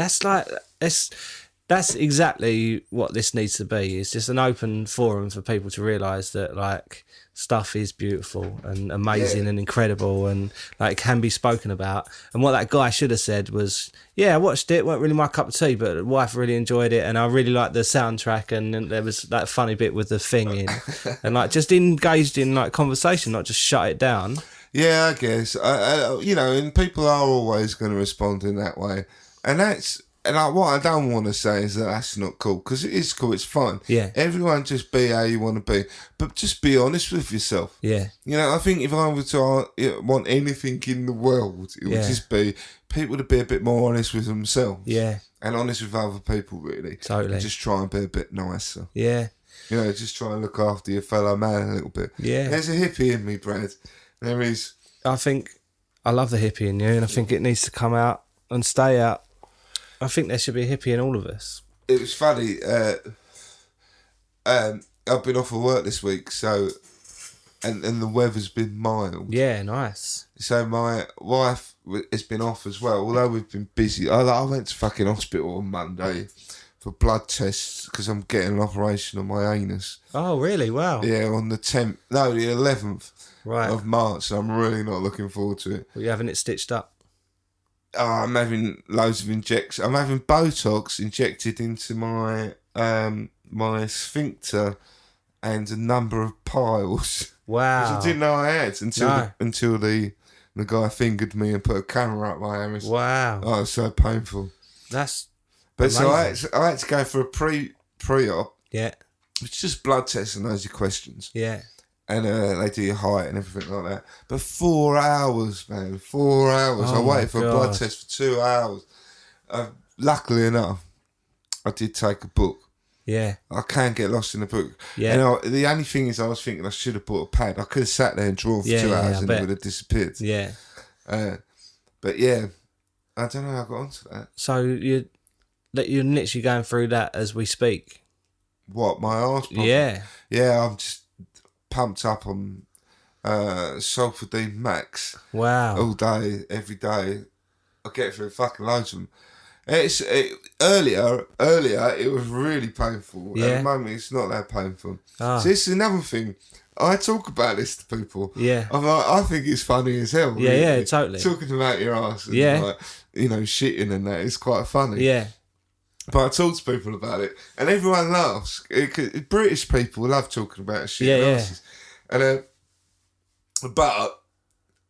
Speaker 2: That's exactly what this needs to be. It's just an open forum for people to realise that like stuff is beautiful and amazing and incredible and like it can be spoken about. And what that guy should have said was, yeah, I watched it, weren't really my cup of tea, but the wife really enjoyed it and I really liked the soundtrack and there was that funny bit with the thing in and like just engaged in like conversation, not just shut it down.
Speaker 1: Yeah, I guess. You know, and people are always going to respond in that way. And that's And like, what I don't want to say is that that's not cool, because it is cool. It's fun.
Speaker 2: Yeah.
Speaker 1: Everyone just be how you want to be, but just be honest with yourself.
Speaker 2: Yeah.
Speaker 1: You know, I think if I were to want anything in the world, it would just be people to be a bit more honest with themselves.
Speaker 2: Yeah.
Speaker 1: And honest with other people, really.
Speaker 2: Totally.
Speaker 1: And just try and be a bit nicer.
Speaker 2: Yeah.
Speaker 1: You know, just try and look after your fellow man a little bit.
Speaker 2: Yeah.
Speaker 1: There's a hippie in me, Brad. There is.
Speaker 2: I think I love the hippie in you, and I think it needs to come out and stay out. I think there should be a hippie in all of us.
Speaker 1: It was funny. I've been off of work this week, so and the weather's been mild.
Speaker 2: Yeah, nice.
Speaker 1: So my wife has been off as well, although we've been busy. I went to fucking hospital on Monday for blood tests because I'm getting an operation on my anus.
Speaker 2: Oh, really? Wow.
Speaker 1: Yeah, on the 11th
Speaker 2: Right.
Speaker 1: of March. So I'm really not looking forward to it.
Speaker 2: Well, you're having it stitched up.
Speaker 1: I'm having loads of injections. I'm having Botox injected into my my sphincter and a number of piles.
Speaker 2: Wow.
Speaker 1: Which I didn't know I had until the guy fingered me and put a camera up my anus.
Speaker 2: Wow.
Speaker 1: Oh, it was so painful.
Speaker 2: That's
Speaker 1: But
Speaker 2: amazing.
Speaker 1: so I had to go for a pre-op,
Speaker 2: Yeah.
Speaker 1: which is just blood tests and those are questions.
Speaker 2: Yeah.
Speaker 1: And they do your height and everything like that. But 4 hours, man. 4 hours.
Speaker 2: Oh
Speaker 1: I
Speaker 2: my
Speaker 1: waited for a blood
Speaker 2: God.
Speaker 1: test for 2 hours. Luckily enough, I did take a book.
Speaker 2: Yeah.
Speaker 1: I can get lost in the book.
Speaker 2: Yeah.
Speaker 1: And the only thing is I was thinking I should have bought a pad. I could have sat there and drawn for 2 hours and it would have disappeared.
Speaker 2: Yeah.
Speaker 1: But yeah, I don't know how I got onto that.
Speaker 2: So you're literally going through that as we speak.
Speaker 1: What, my arse problem?
Speaker 2: Yeah.
Speaker 1: Yeah, I'm just pumped up on Sulfadine Max
Speaker 2: Wow.
Speaker 1: all day, every day. I get through fucking loads of them. Earlier, it was really painful.
Speaker 2: Yeah.
Speaker 1: At the moment, it's not that painful.
Speaker 2: Ah.
Speaker 1: So this is another thing. I talk about this to people.
Speaker 2: Yeah.
Speaker 1: I'm like, I think it's funny as hell.
Speaker 2: Yeah,
Speaker 1: really.
Speaker 2: yeah, totally.
Speaker 1: Talking about your ass and like, shitting and that is quite funny.
Speaker 2: Yeah.
Speaker 1: But I talk to people about it, and everyone laughs. British people love talking about shit.
Speaker 2: Yeah, yeah.
Speaker 1: asses. And but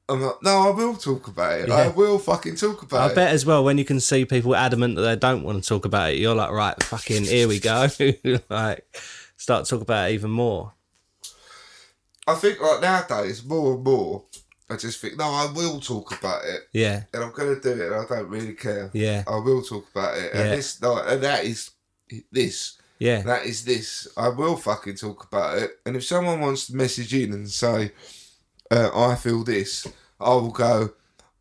Speaker 1: I'm like, no, I will talk about it.
Speaker 2: Yeah.
Speaker 1: I will fucking talk about it.
Speaker 2: I bet as well when you can see people adamant that they don't want to talk about it, you're like, right, fucking, here we go. Like, start talking about it even more.
Speaker 1: I think like nowadays, more and more, I just think, no, I will talk about it.
Speaker 2: Yeah.
Speaker 1: And I'm going to do it, and I don't really care.
Speaker 2: Yeah.
Speaker 1: I will talk about it.
Speaker 2: Yeah.
Speaker 1: And that is this.
Speaker 2: Yeah.
Speaker 1: That is this. I will fucking talk about it. And if someone wants to message in and say, I feel this, I will go,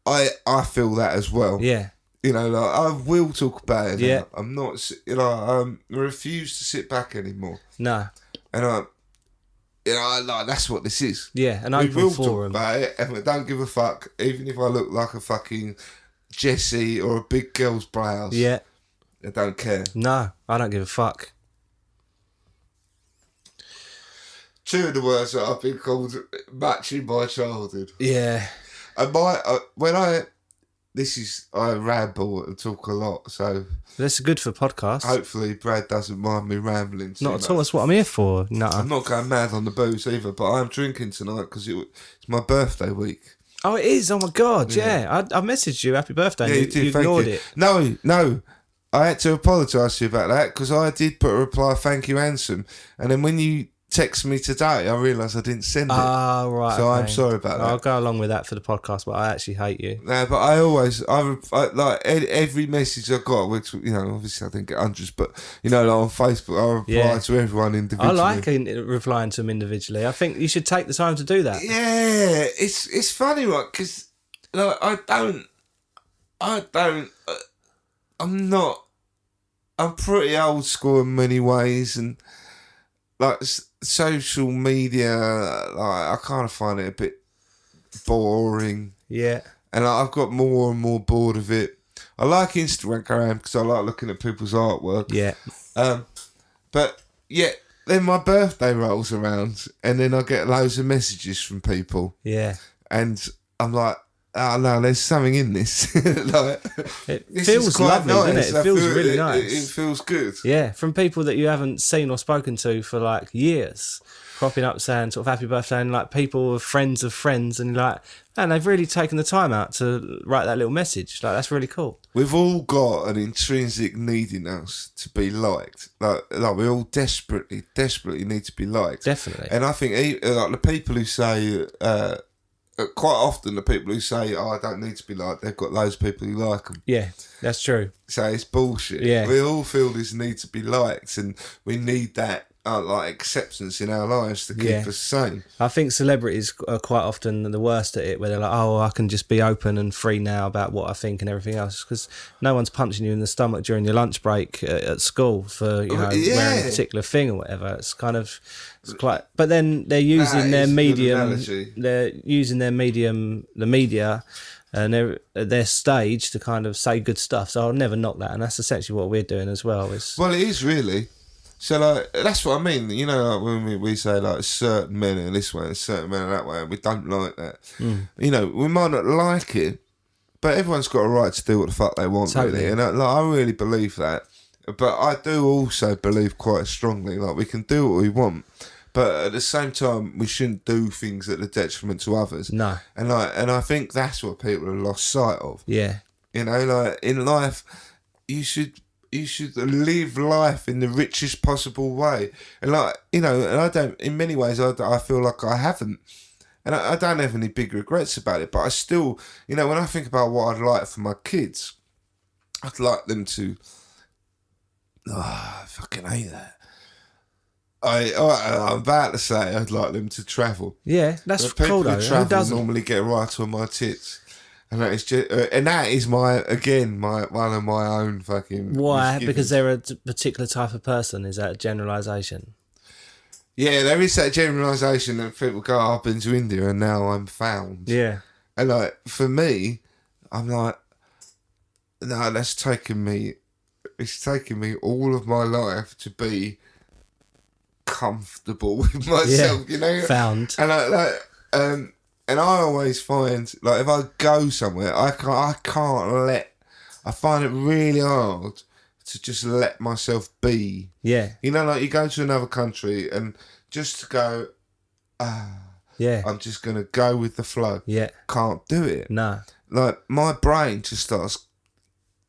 Speaker 1: I feel that as well.
Speaker 2: Yeah.
Speaker 1: You know, like, I will talk about it.
Speaker 2: Yeah.
Speaker 1: I'm not, I refuse to sit back anymore.
Speaker 2: No.
Speaker 1: And that's what this is.
Speaker 2: Yeah, an
Speaker 1: We
Speaker 2: open
Speaker 1: will talk
Speaker 2: forum.
Speaker 1: about it, and we don't give a fuck, even if I look like a fucking Jessie or a big girl's brows.
Speaker 2: Yeah.
Speaker 1: I don't care.
Speaker 2: No, I don't give a fuck.
Speaker 1: Two of the words that I've been called much in my childhood.
Speaker 2: Yeah.
Speaker 1: And I ramble and talk a lot, so
Speaker 2: That's good for podcasts.
Speaker 1: hopefully Brad doesn't mind me rambling too
Speaker 2: Not
Speaker 1: much.
Speaker 2: at all. That's what I'm here for. No.
Speaker 1: I'm not going mad on the booze either, but I'm drinking tonight because it's my birthday week.
Speaker 2: Oh, it is. Oh my God. Yeah. I messaged you happy birthday.
Speaker 1: Yeah,
Speaker 2: and
Speaker 1: you did.
Speaker 2: you
Speaker 1: Thank
Speaker 2: ignored
Speaker 1: you.
Speaker 2: it.
Speaker 1: No. I had to apologise to you about that because I did put a reply, thank you, handsome. And then when you text me today, I realised I didn't send it.
Speaker 2: Ah, right.
Speaker 1: So I'm
Speaker 2: okay.
Speaker 1: sorry about that.
Speaker 2: I'll go along with that for the podcast, but I actually hate you.
Speaker 1: No, but I like every message I got, which, obviously I didn't get hundreds, but, like on Facebook, I reply to everyone individually.
Speaker 2: I like replying to them individually. I think you should take the time to do that.
Speaker 1: Yeah, it's funny, right? Because I'm pretty old school in many ways, and like social media, like I kind of find it a bit boring.
Speaker 2: Yeah.
Speaker 1: And I've got more and more bored of it. I like Instagram because I like looking at people's artwork.
Speaker 2: Yeah.
Speaker 1: But yeah, then my birthday rolls around, and then I get loads of messages from people,
Speaker 2: Yeah.
Speaker 1: and I'm like, oh no, there's something in this. Like,
Speaker 2: It
Speaker 1: this
Speaker 2: feels
Speaker 1: is quite
Speaker 2: lovely, doesn't
Speaker 1: nice.
Speaker 2: it?
Speaker 1: I
Speaker 2: It feels
Speaker 1: feel
Speaker 2: really
Speaker 1: it
Speaker 2: nice.
Speaker 1: feels good.
Speaker 2: Yeah, from people that you haven't seen or spoken to for like years, cropping up saying sort of happy birthday, and like people are friends of friends, and you're like, man, they've really taken the time out to write that little message. Like, that's really cool.
Speaker 1: We've all got an intrinsic need in us to be liked. Like we all desperately need to be liked.
Speaker 2: Definitely.
Speaker 1: And I think like the people who say, quite often the people who say, "Oh, I don't need to be liked," they've got loads of people who like them.
Speaker 2: Yeah, that's true.
Speaker 1: So it's bullshit.
Speaker 2: Yeah.
Speaker 1: We all feel this need to be liked, and we need that like acceptance in our lives to keep us sane.
Speaker 2: I think celebrities are quite often the worst at it, where they're like, "Oh, I can just be open and free now about what I think and everything else," because no one's punching you in the stomach during your lunch break at school for wearing a particular thing or whatever. It's kind of quite. But then they're using their medium. They're using their medium, the media, and their stage to kind of say good stuff. So I'll never knock that, and that's essentially what we're doing as well.
Speaker 1: Well, it is really. So like that's what I mean. You know, like when we say like certain men are this way and certain men are that way, and we don't like that. You know, we might not like it, but everyone's got a right to do what the fuck they want, really. And I really believe that. But I do also believe quite strongly, like we can do what we want, but at the same time, we shouldn't do things at the detriment to others.
Speaker 2: No.
Speaker 1: And I think that's what people have lost sight of.
Speaker 2: Yeah.
Speaker 1: You know, like in life, you should live life in the richest possible way. And like, you know, and I don't, in many ways, I feel like I haven't. And I don't have any big regrets about it, but I still, you know, when I think about what I'd like for my kids, I'd like them to, I fucking hate that. I'm about to say I'd like them to travel.
Speaker 2: Yeah, that's
Speaker 1: But
Speaker 2: cool
Speaker 1: people
Speaker 2: though.
Speaker 1: who
Speaker 2: Who
Speaker 1: travel
Speaker 2: doesn't?
Speaker 1: normally get right on my tits. And that is just, and that is one of my own fucking.
Speaker 2: Why?
Speaker 1: misgivings.
Speaker 2: Because they're a particular type of person. Is that a generalisation?
Speaker 1: Yeah, there is that generalisation that people go, "I've been to India and now I'm found."
Speaker 2: Yeah.
Speaker 1: And like for me, I'm like, no, it's taken me all of my life to be comfortable with myself, you know.
Speaker 2: Found.
Speaker 1: And and I always find, like, if I go somewhere, I find it really hard to just let myself be.
Speaker 2: Yeah.
Speaker 1: You know, like you go to another country and just to go,
Speaker 2: Yeah.
Speaker 1: I'm just going to go with the flow.
Speaker 2: Yeah.
Speaker 1: Can't do it.
Speaker 2: No.
Speaker 1: Like, my brain just starts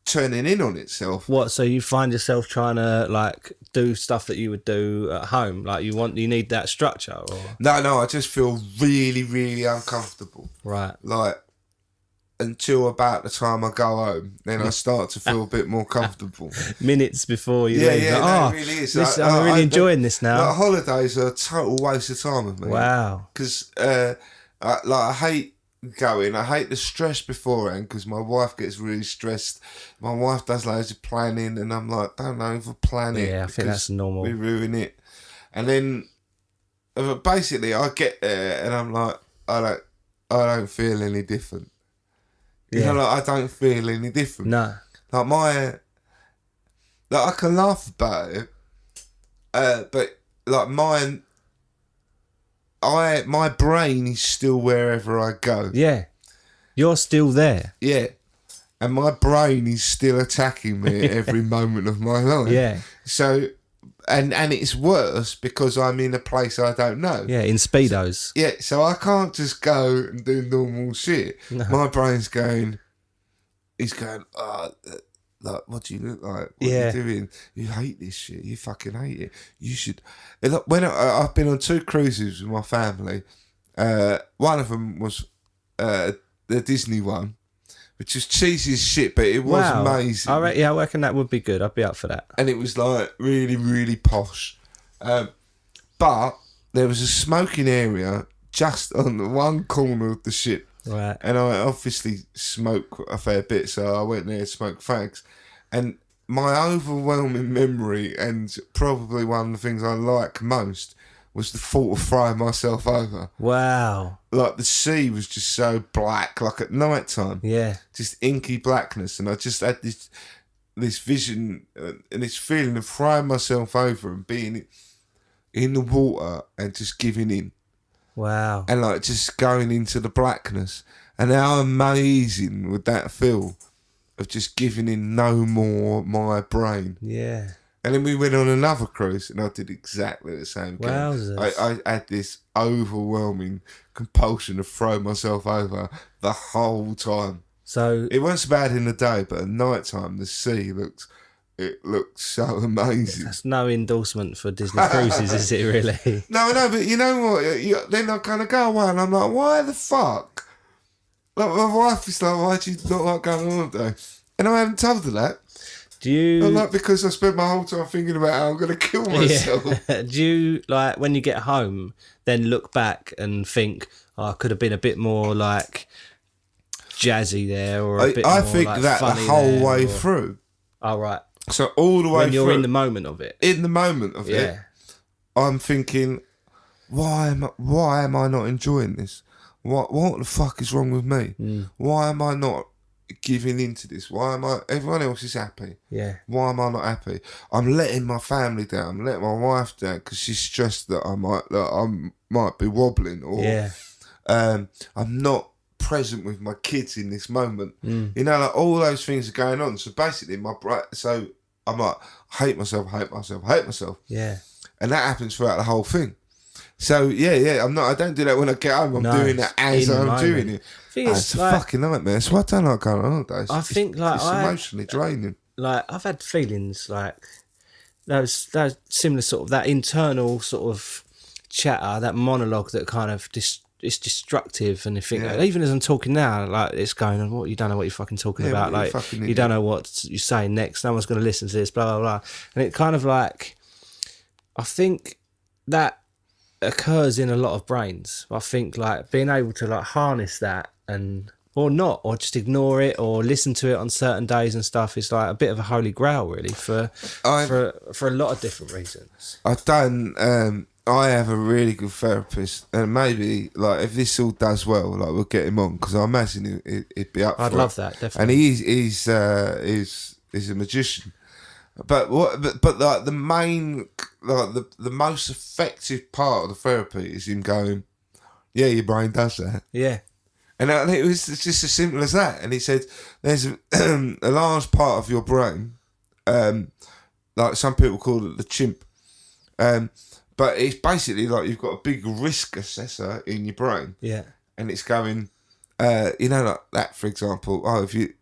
Speaker 1: turning in on itself.
Speaker 2: What? So you find yourself trying to like do stuff that you would do at home? Like you need that structure, or
Speaker 1: No, I just feel really, really uncomfortable.
Speaker 2: right?
Speaker 1: Like, until about the time I go home, then I start to feel a bit more comfortable.
Speaker 2: Minutes before you
Speaker 1: Yeah,
Speaker 2: leave.
Speaker 1: yeah,
Speaker 2: like,
Speaker 1: no,
Speaker 2: oh,
Speaker 1: it really is.
Speaker 2: this,
Speaker 1: Like,
Speaker 2: I'm really enjoying this now.
Speaker 1: Like, holidays are a total waste of time with me.
Speaker 2: Wow.
Speaker 1: Because, I hate going. I hate the stress beforehand because my wife gets really stressed. My wife does loads of planning, and I'm like, don't over-plan it.
Speaker 2: Yeah, I think that's normal.
Speaker 1: We ruin it. And then, basically, I get there, and I'm like, I don't feel any different. You know, like, I don't feel any different.
Speaker 2: No.
Speaker 1: Like I can laugh about it, but like my brain is still wherever I go.
Speaker 2: Yeah. You're still there.
Speaker 1: Yeah. And my brain is still attacking me at every moment of my life.
Speaker 2: Yeah.
Speaker 1: So, and it's worse because I'm in a place I don't know.
Speaker 2: Yeah, in Speedos.
Speaker 1: Yeah, so I can't just go and do normal shit.
Speaker 2: No.
Speaker 1: My brain's going, like, what do you look like? What are you doing? You hate this shit. You fucking hate it. You should. And look, when I've been on 2 cruises with my family, one of them was the Disney one, which was cheesy as shit, but it was amazing.
Speaker 2: I reckon that would be good. I'd be up for that.
Speaker 1: And it was like really, really posh. But there was a smoking area just on the one corner of the ship.
Speaker 2: Right.
Speaker 1: And I obviously smoke a fair bit, so I went there to smoke fags. And my overwhelming memory, and probably one of the things I like most, was the thought of throwing myself over.
Speaker 2: Wow.
Speaker 1: Like, the sea was just so black, like at night time.
Speaker 2: Yeah.
Speaker 1: Just inky blackness. And I just had this vision and this feeling of throwing myself over and being in the water and just giving in.
Speaker 2: Wow.
Speaker 1: and like just going into the blackness. And how amazing would that feel of just giving in no more my brain?
Speaker 2: Yeah.
Speaker 1: And then we went on another cruise, and I did exactly the same thing.
Speaker 2: Wowzers.
Speaker 1: I had this overwhelming compulsion to throw myself over the whole time.
Speaker 2: So
Speaker 1: It wasn't so bad in the day, but at night time, the sea looked so amazing.
Speaker 2: that's no endorsement for Disney Cruises, is it really?
Speaker 1: No, but you know what? Then I kind of go away, and I'm like, why the fuck? Like, my wife is like, why do you not like going on holiday? And I haven't told her that.
Speaker 2: Do you...
Speaker 1: I'm like, because I spent my whole time thinking about how I'm going to kill myself.
Speaker 2: Yeah. Do you, like, when you get home, then look back and think, oh, I could have been a bit more, like, jazzy there, or a bit
Speaker 1: I
Speaker 2: more,
Speaker 1: think
Speaker 2: like,
Speaker 1: that the
Speaker 2: funny
Speaker 1: whole
Speaker 2: there,
Speaker 1: way
Speaker 2: or...
Speaker 1: through.
Speaker 2: Oh, right.
Speaker 1: So all the way
Speaker 2: When you're
Speaker 1: through.
Speaker 2: in the moment of it.
Speaker 1: In the moment of it,
Speaker 2: Yeah.
Speaker 1: I'm thinking, why am I not enjoying this? What the fuck is wrong with me? Why am I not giving into this? Everyone else is happy.
Speaker 2: Yeah.
Speaker 1: Why am I not happy? I'm letting my family down. I'm letting my wife down because she's stressed that I might be wobbling, or
Speaker 2: Yeah.
Speaker 1: I'm not present with my kids in this moment. You know, like all those things are going on. So basically, so I'm like, hate myself.
Speaker 2: Yeah.
Speaker 1: And that happens throughout the whole thing. So yeah, I don't do that when I get home. I'm doing that as I'm doing it. It's a fucking nightmare. So I don't like going on holidays.
Speaker 2: I think like
Speaker 1: it's emotionally draining.
Speaker 2: Like I've had feelings like those similar sort of that internal sort of chatter, that monologue that kind of it's destructive, and you think even as I'm talking now, like it's going on. What you don't know what you're fucking talking about. Like you don't know what you're saying next. No one's going to listen to this. Blah blah blah. And it kind of like I think that occurs in a lot of brains. I think like being able to like harness that and or not, or just ignore it, or listen to it on certain days and stuff is like a bit of a holy grail, really, for a lot of different reasons.
Speaker 1: I have a really good therapist, and maybe like if this all does well, like we'll get him on, because I imagine he'd be up for it.
Speaker 2: I'd love that, definitely.
Speaker 1: And he's a magician. But like the main, like the most effective part of the therapy is him going, yeah, your brain does that.
Speaker 2: Yeah.
Speaker 1: And it was just as simple as that. And he said, there's a large part of your brain, like some people call it the chimp, but it's basically like you've got a big risk assessor in your brain.
Speaker 2: Yeah.
Speaker 1: And it's going, you know, like that, for example, if you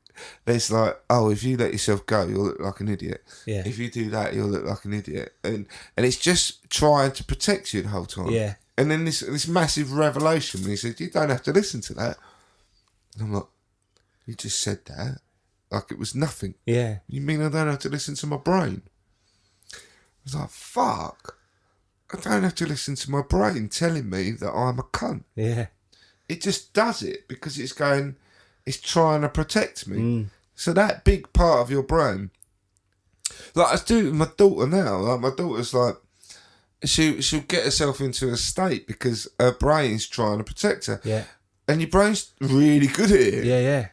Speaker 1: let yourself go, you'll look like an idiot.
Speaker 2: Yeah.
Speaker 1: If you do that, you'll look like an idiot. And it's just trying to protect you the whole time.
Speaker 2: Yeah.
Speaker 1: And then this massive revelation, and he said, you don't have to listen to that. And I'm like, you just said that like it was nothing.
Speaker 2: Yeah.
Speaker 1: You mean I don't have to listen to my brain? I was like, fuck. I don't have to listen to my brain telling me that I'm a cunt.
Speaker 2: Yeah.
Speaker 1: It just does it because it's trying to protect me. So that big part of your brain, like I do with my daughter now, like my daughter's like, she'll get herself into a state because her brain's trying to protect her.
Speaker 2: Yeah.
Speaker 1: And your brain's really good at it.
Speaker 2: Yeah,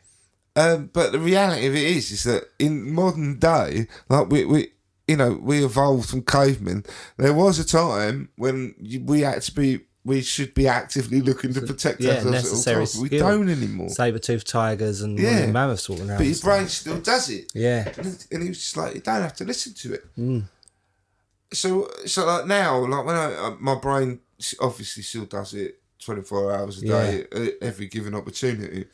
Speaker 2: yeah.
Speaker 1: But the reality of it is that in modern day, like we evolved from cavemen. There was a time when we should be actively looking to protect ourselves at all times. We don't anymore.
Speaker 2: Saber-toothed tigers and woolly mammoths walking around.
Speaker 1: But your brain still does it.
Speaker 2: Yeah.
Speaker 1: And he was just like, you don't have to listen to it. So like now, like when my brain obviously still does it 24 hours a day, every given opportunity.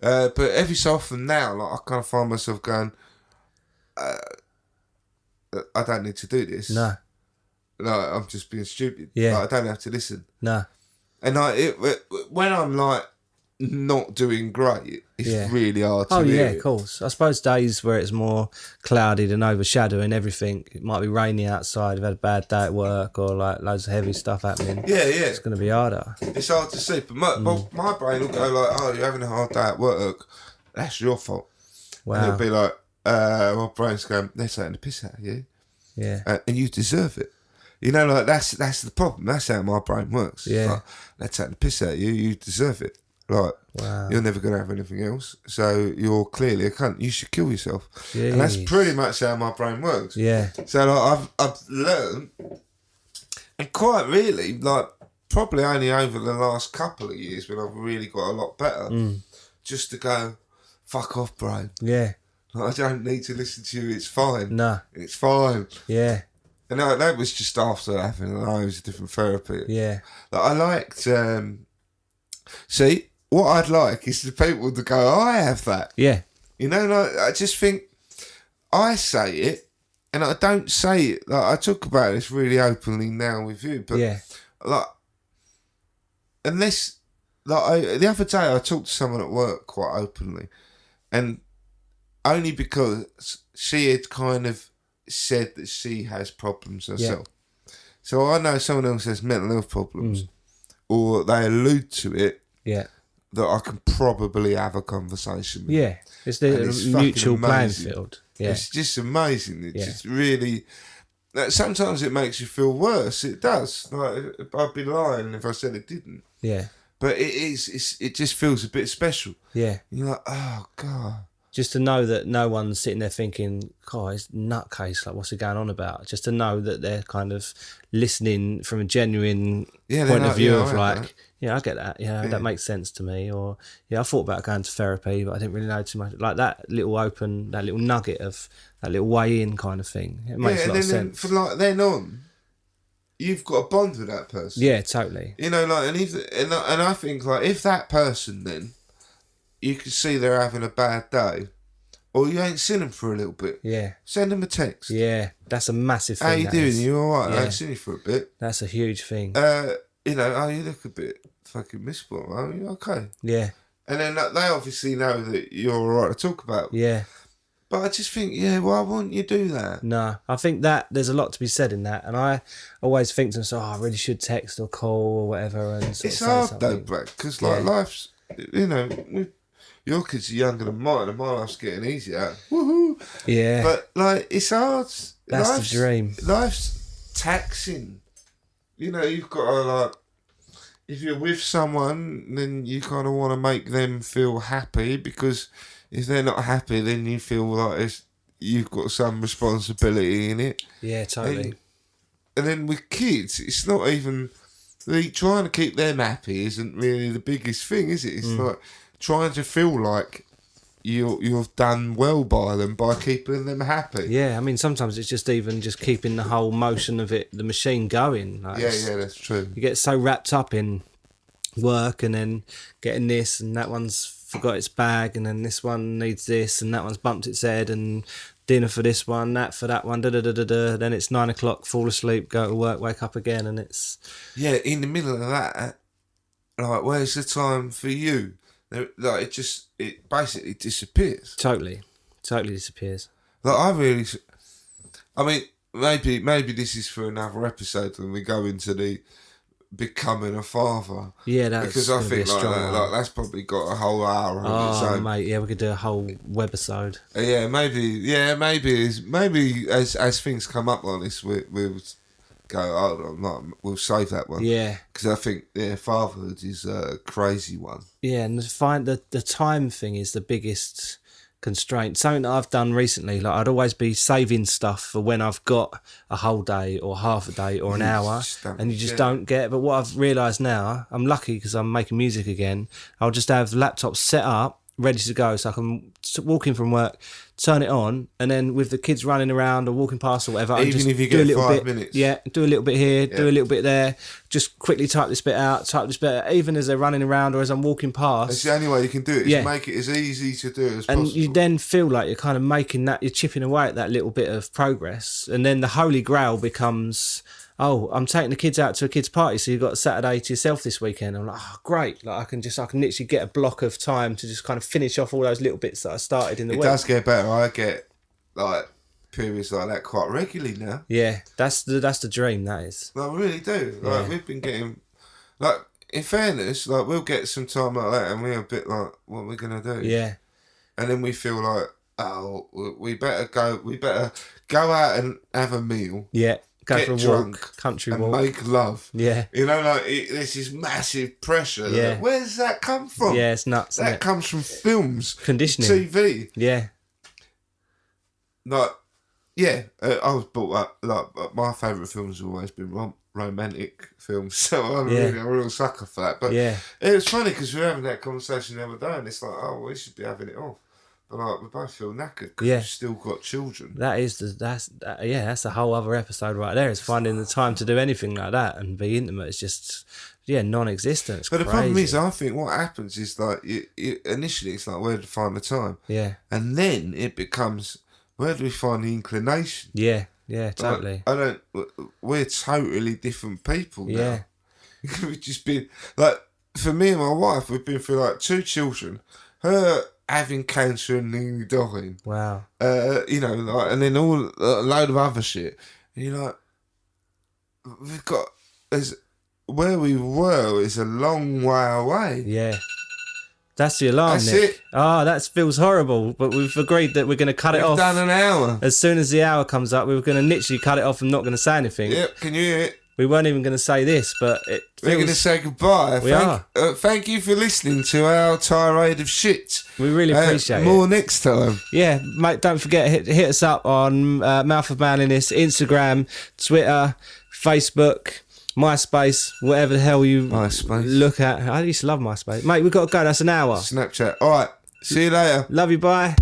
Speaker 1: But every so often now, like I kind of find myself going, I don't need to do this.
Speaker 2: No.
Speaker 1: Like I'm just being stupid.
Speaker 2: Yeah.
Speaker 1: Like, I don't have to listen.
Speaker 2: No.
Speaker 1: And when I'm like not doing great, it's really hard to hear
Speaker 2: of course. I suppose days where it's more clouded and overshadowing everything. It might be rainy outside. You've had a bad day at work, or like loads of heavy stuff happening.
Speaker 1: Yeah.
Speaker 2: It's going to be harder.
Speaker 1: It's hard to see. But my brain will go like, oh, you're having a hard day at work. That's your fault.
Speaker 2: Wow.
Speaker 1: And it'll be like, my brain's going, they're taking the piss out of you.
Speaker 2: Yeah.
Speaker 1: And you deserve it. You know, like that's the problem. That's how my brain works.
Speaker 2: Yeah.
Speaker 1: Like, they're taking the piss out of you. You deserve it. Like,
Speaker 2: wow.
Speaker 1: You're never going to have anything else. So you're clearly a cunt. You should kill yourself.
Speaker 2: Jeez.
Speaker 1: And that's pretty much how my brain works.
Speaker 2: Yeah.
Speaker 1: So like, I've learned, and quite really, like probably only over the last couple of years when I've really got a lot better, just to go, fuck off, bro.
Speaker 2: Yeah.
Speaker 1: Like, I don't need to listen to you. It's fine.
Speaker 2: Nah.
Speaker 1: It's fine.
Speaker 2: Yeah.
Speaker 1: And that was just after having loads of different therapy.
Speaker 2: Yeah.
Speaker 1: Like, I liked. See, what I'd like is the people to go, oh, I have that.
Speaker 2: Yeah.
Speaker 1: You know, like, I just think I say it, and I don't say it. Like, I talk about this really openly now with you, but
Speaker 2: Yeah.
Speaker 1: like, unless, like, the other day I talked to someone at work quite openly, and only because she had kind of said that she has problems herself. So I know someone else has mental health problems, or they allude to it.
Speaker 2: Yeah.
Speaker 1: That I can probably have a conversation with.
Speaker 2: Yeah. It's the mutual playing field. Yeah.
Speaker 1: It's just amazing. It's
Speaker 2: Yeah.
Speaker 1: just really. Sometimes it makes you feel worse. It does. Like, I'd be lying if I said it didn't.
Speaker 2: Yeah.
Speaker 1: But it is. It just feels a bit special.
Speaker 2: Yeah.
Speaker 1: You're like, oh God.
Speaker 2: Just to know that no one's sitting there thinking, God, it's nutcase, like, what's he going on about? Just to know that they're kind of listening from a genuine point of view of like, yeah, I get that. Yeah, that makes sense to me. Or, yeah, I thought about going to therapy, but I didn't really know too much. Like that little nugget of that little way in kind of thing. It makes a lot of sense.
Speaker 1: From like then on, you've got a bond with that person.
Speaker 2: Yeah, totally.
Speaker 1: You know, like, and I think, like, if that person then, you can see they're having a bad day, or you ain't seen them for a little bit.
Speaker 2: Yeah.
Speaker 1: Send them a text.
Speaker 2: Yeah, that's a massive thing.
Speaker 1: How you doing? You all right?
Speaker 2: Yeah.
Speaker 1: I ain't seen you for a bit.
Speaker 2: That's a huge thing.
Speaker 1: You know, oh, you look a bit fucking miserable. Are you okay?
Speaker 2: Yeah.
Speaker 1: And then they obviously know that you're all right to talk about.
Speaker 2: Yeah.
Speaker 1: But I just think, yeah, why wouldn't you do that?
Speaker 2: No, I think that there's a lot to be said in that, and I always think to myself, I really should text or call or whatever. And
Speaker 1: it's hard though, Brad, because like life's, you know, your kids are younger than mine, and my life's getting easier. Woohoo!
Speaker 2: Yeah.
Speaker 1: But like, it's hard.
Speaker 2: That's the dream.
Speaker 1: Life's taxing. You know, you've got to, like, if you're with someone, then you kind of want to make them feel happy, because if they're not happy, then you feel like you've got some responsibility in it.
Speaker 2: Yeah, totally.
Speaker 1: And then with kids, it's not even trying to keep them happy isn't really the biggest thing, is it? It's like trying to feel like you've done well by them by keeping them happy.
Speaker 2: Yeah, I mean, sometimes it's just even just keeping the whole motion of it, the machine going. Like,
Speaker 1: yeah, that's true.
Speaker 2: You get so wrapped up in work, and then getting this, and that one's forgot its bag, and then this one needs this, and that one's bumped its head, and dinner for this one, that for that one, da-da-da-da-da. Then it's 9 o'clock, fall asleep, go to work, wake up again, and it's...
Speaker 1: Yeah, in the middle of that, like, where's the time for you? Like, it basically disappears.
Speaker 2: Totally disappears.
Speaker 1: Like, I mean, maybe this is for another episode when we go into the becoming a father.
Speaker 2: Yeah, that's
Speaker 1: because I think
Speaker 2: like
Speaker 1: that's probably got a whole hour on its own.
Speaker 2: Mate, yeah, we could do a whole webisode.
Speaker 1: Maybe as things come up on this, we'll go. We'll save that one.
Speaker 2: Yeah,
Speaker 1: because I think fatherhood is a crazy one.
Speaker 2: Yeah, and the time thing is the biggest constraint. Something that I've done recently, like, I'd always be saving stuff for when I've got a whole day or half a day or an hour, and you just don't get. But what I've realised now, I'm lucky because I'm making music again. I'll just have the laptop set up, ready to go, so I can walk in from work, turn it on, and then with the kids running around or walking past or whatever, I just
Speaker 1: if you
Speaker 2: do
Speaker 1: get
Speaker 2: a little
Speaker 1: 5
Speaker 2: bit,
Speaker 1: minutes.
Speaker 2: yeah, do a little bit here, do a little bit there, just quickly type this bit out, even as they're running around or as I'm walking past.
Speaker 1: It's the only way you can do it. Is make it as easy to do as possible.
Speaker 2: And you then feel like you're kind of making that, you're chipping away at that little bit of progress, and then the holy grail becomes, oh, I'm taking the kids out to a kids' party, so you've got Saturday to yourself this weekend. I'm like, oh, great. Like, I can literally get a block of time to just kind of finish off all those little bits that I started in the week.
Speaker 1: It does get better. I get, like, periods like that quite regularly now.
Speaker 2: Yeah, that's the dream, that is.
Speaker 1: Like, we really do. Like, we've been getting, like, in fairness, like, we'll get some time like that, and we're a bit like, what are we going to do?
Speaker 2: Yeah.
Speaker 1: And then we feel like, oh, we better go out and have a meal.
Speaker 2: Yeah. Go
Speaker 1: get
Speaker 2: for a
Speaker 1: drunk,
Speaker 2: walk, country
Speaker 1: and
Speaker 2: walk.
Speaker 1: make love.
Speaker 2: Yeah.
Speaker 1: You know, like, this is massive pressure.
Speaker 2: Yeah.
Speaker 1: Like, where does that come from?
Speaker 2: Yeah, it's nuts.
Speaker 1: That comes from films.
Speaker 2: Conditioning.
Speaker 1: TV.
Speaker 2: Yeah.
Speaker 1: Like, yeah, I was brought up, like, my favourite films have always been romantic films, so I'm
Speaker 2: Yeah.
Speaker 1: really a real sucker for that. But
Speaker 2: Yeah.
Speaker 1: it was funny because we were having that conversation the other day, and it's like, oh, we should be having it off. But like, we both feel knackered because
Speaker 2: Yeah.
Speaker 1: we've still got children.
Speaker 2: That's a whole other episode right there. It's finding the time to do anything like that and be intimate. It's just non-existent. It's
Speaker 1: But the
Speaker 2: crazy.
Speaker 1: problem is, I think what happens is like initially it's like, where to find the time, and then it becomes, where do we find the inclination?
Speaker 2: Yeah, totally.
Speaker 1: Like, we're totally different people now.
Speaker 2: Yeah.
Speaker 1: We've just been like, for me and my wife, we've been through like 2 children, her having cancer and nearly dying.
Speaker 2: Wow.
Speaker 1: You know, like, and then a load of other shit. And you're like, we've got where we were is a long way away.
Speaker 2: Yeah. That's the alarm,
Speaker 1: That's
Speaker 2: Nick.
Speaker 1: it.
Speaker 2: Oh, that feels horrible. But we've agreed that we're going to cut it
Speaker 1: We've
Speaker 2: off.
Speaker 1: done an hour.
Speaker 2: As soon as the hour comes up, we were going to literally cut it off and not going to say anything.
Speaker 1: Yep, can you hear it?
Speaker 2: We weren't even going to say this, but it
Speaker 1: We're going to
Speaker 2: feels...
Speaker 1: say goodbye.
Speaker 2: We are.
Speaker 1: Thank you for listening to our tirade of shit.
Speaker 2: We really appreciate
Speaker 1: more
Speaker 2: it.
Speaker 1: next time.
Speaker 2: Yeah, mate, don't forget, hit us up on Mouth of Manliness, Instagram, Twitter, Facebook, MySpace, whatever the hell you
Speaker 1: MySpace.
Speaker 2: look at. I used to love MySpace. Mate, we've got to go. That's an hour.
Speaker 1: Snapchat. All right. See you later.
Speaker 2: Love you, bye.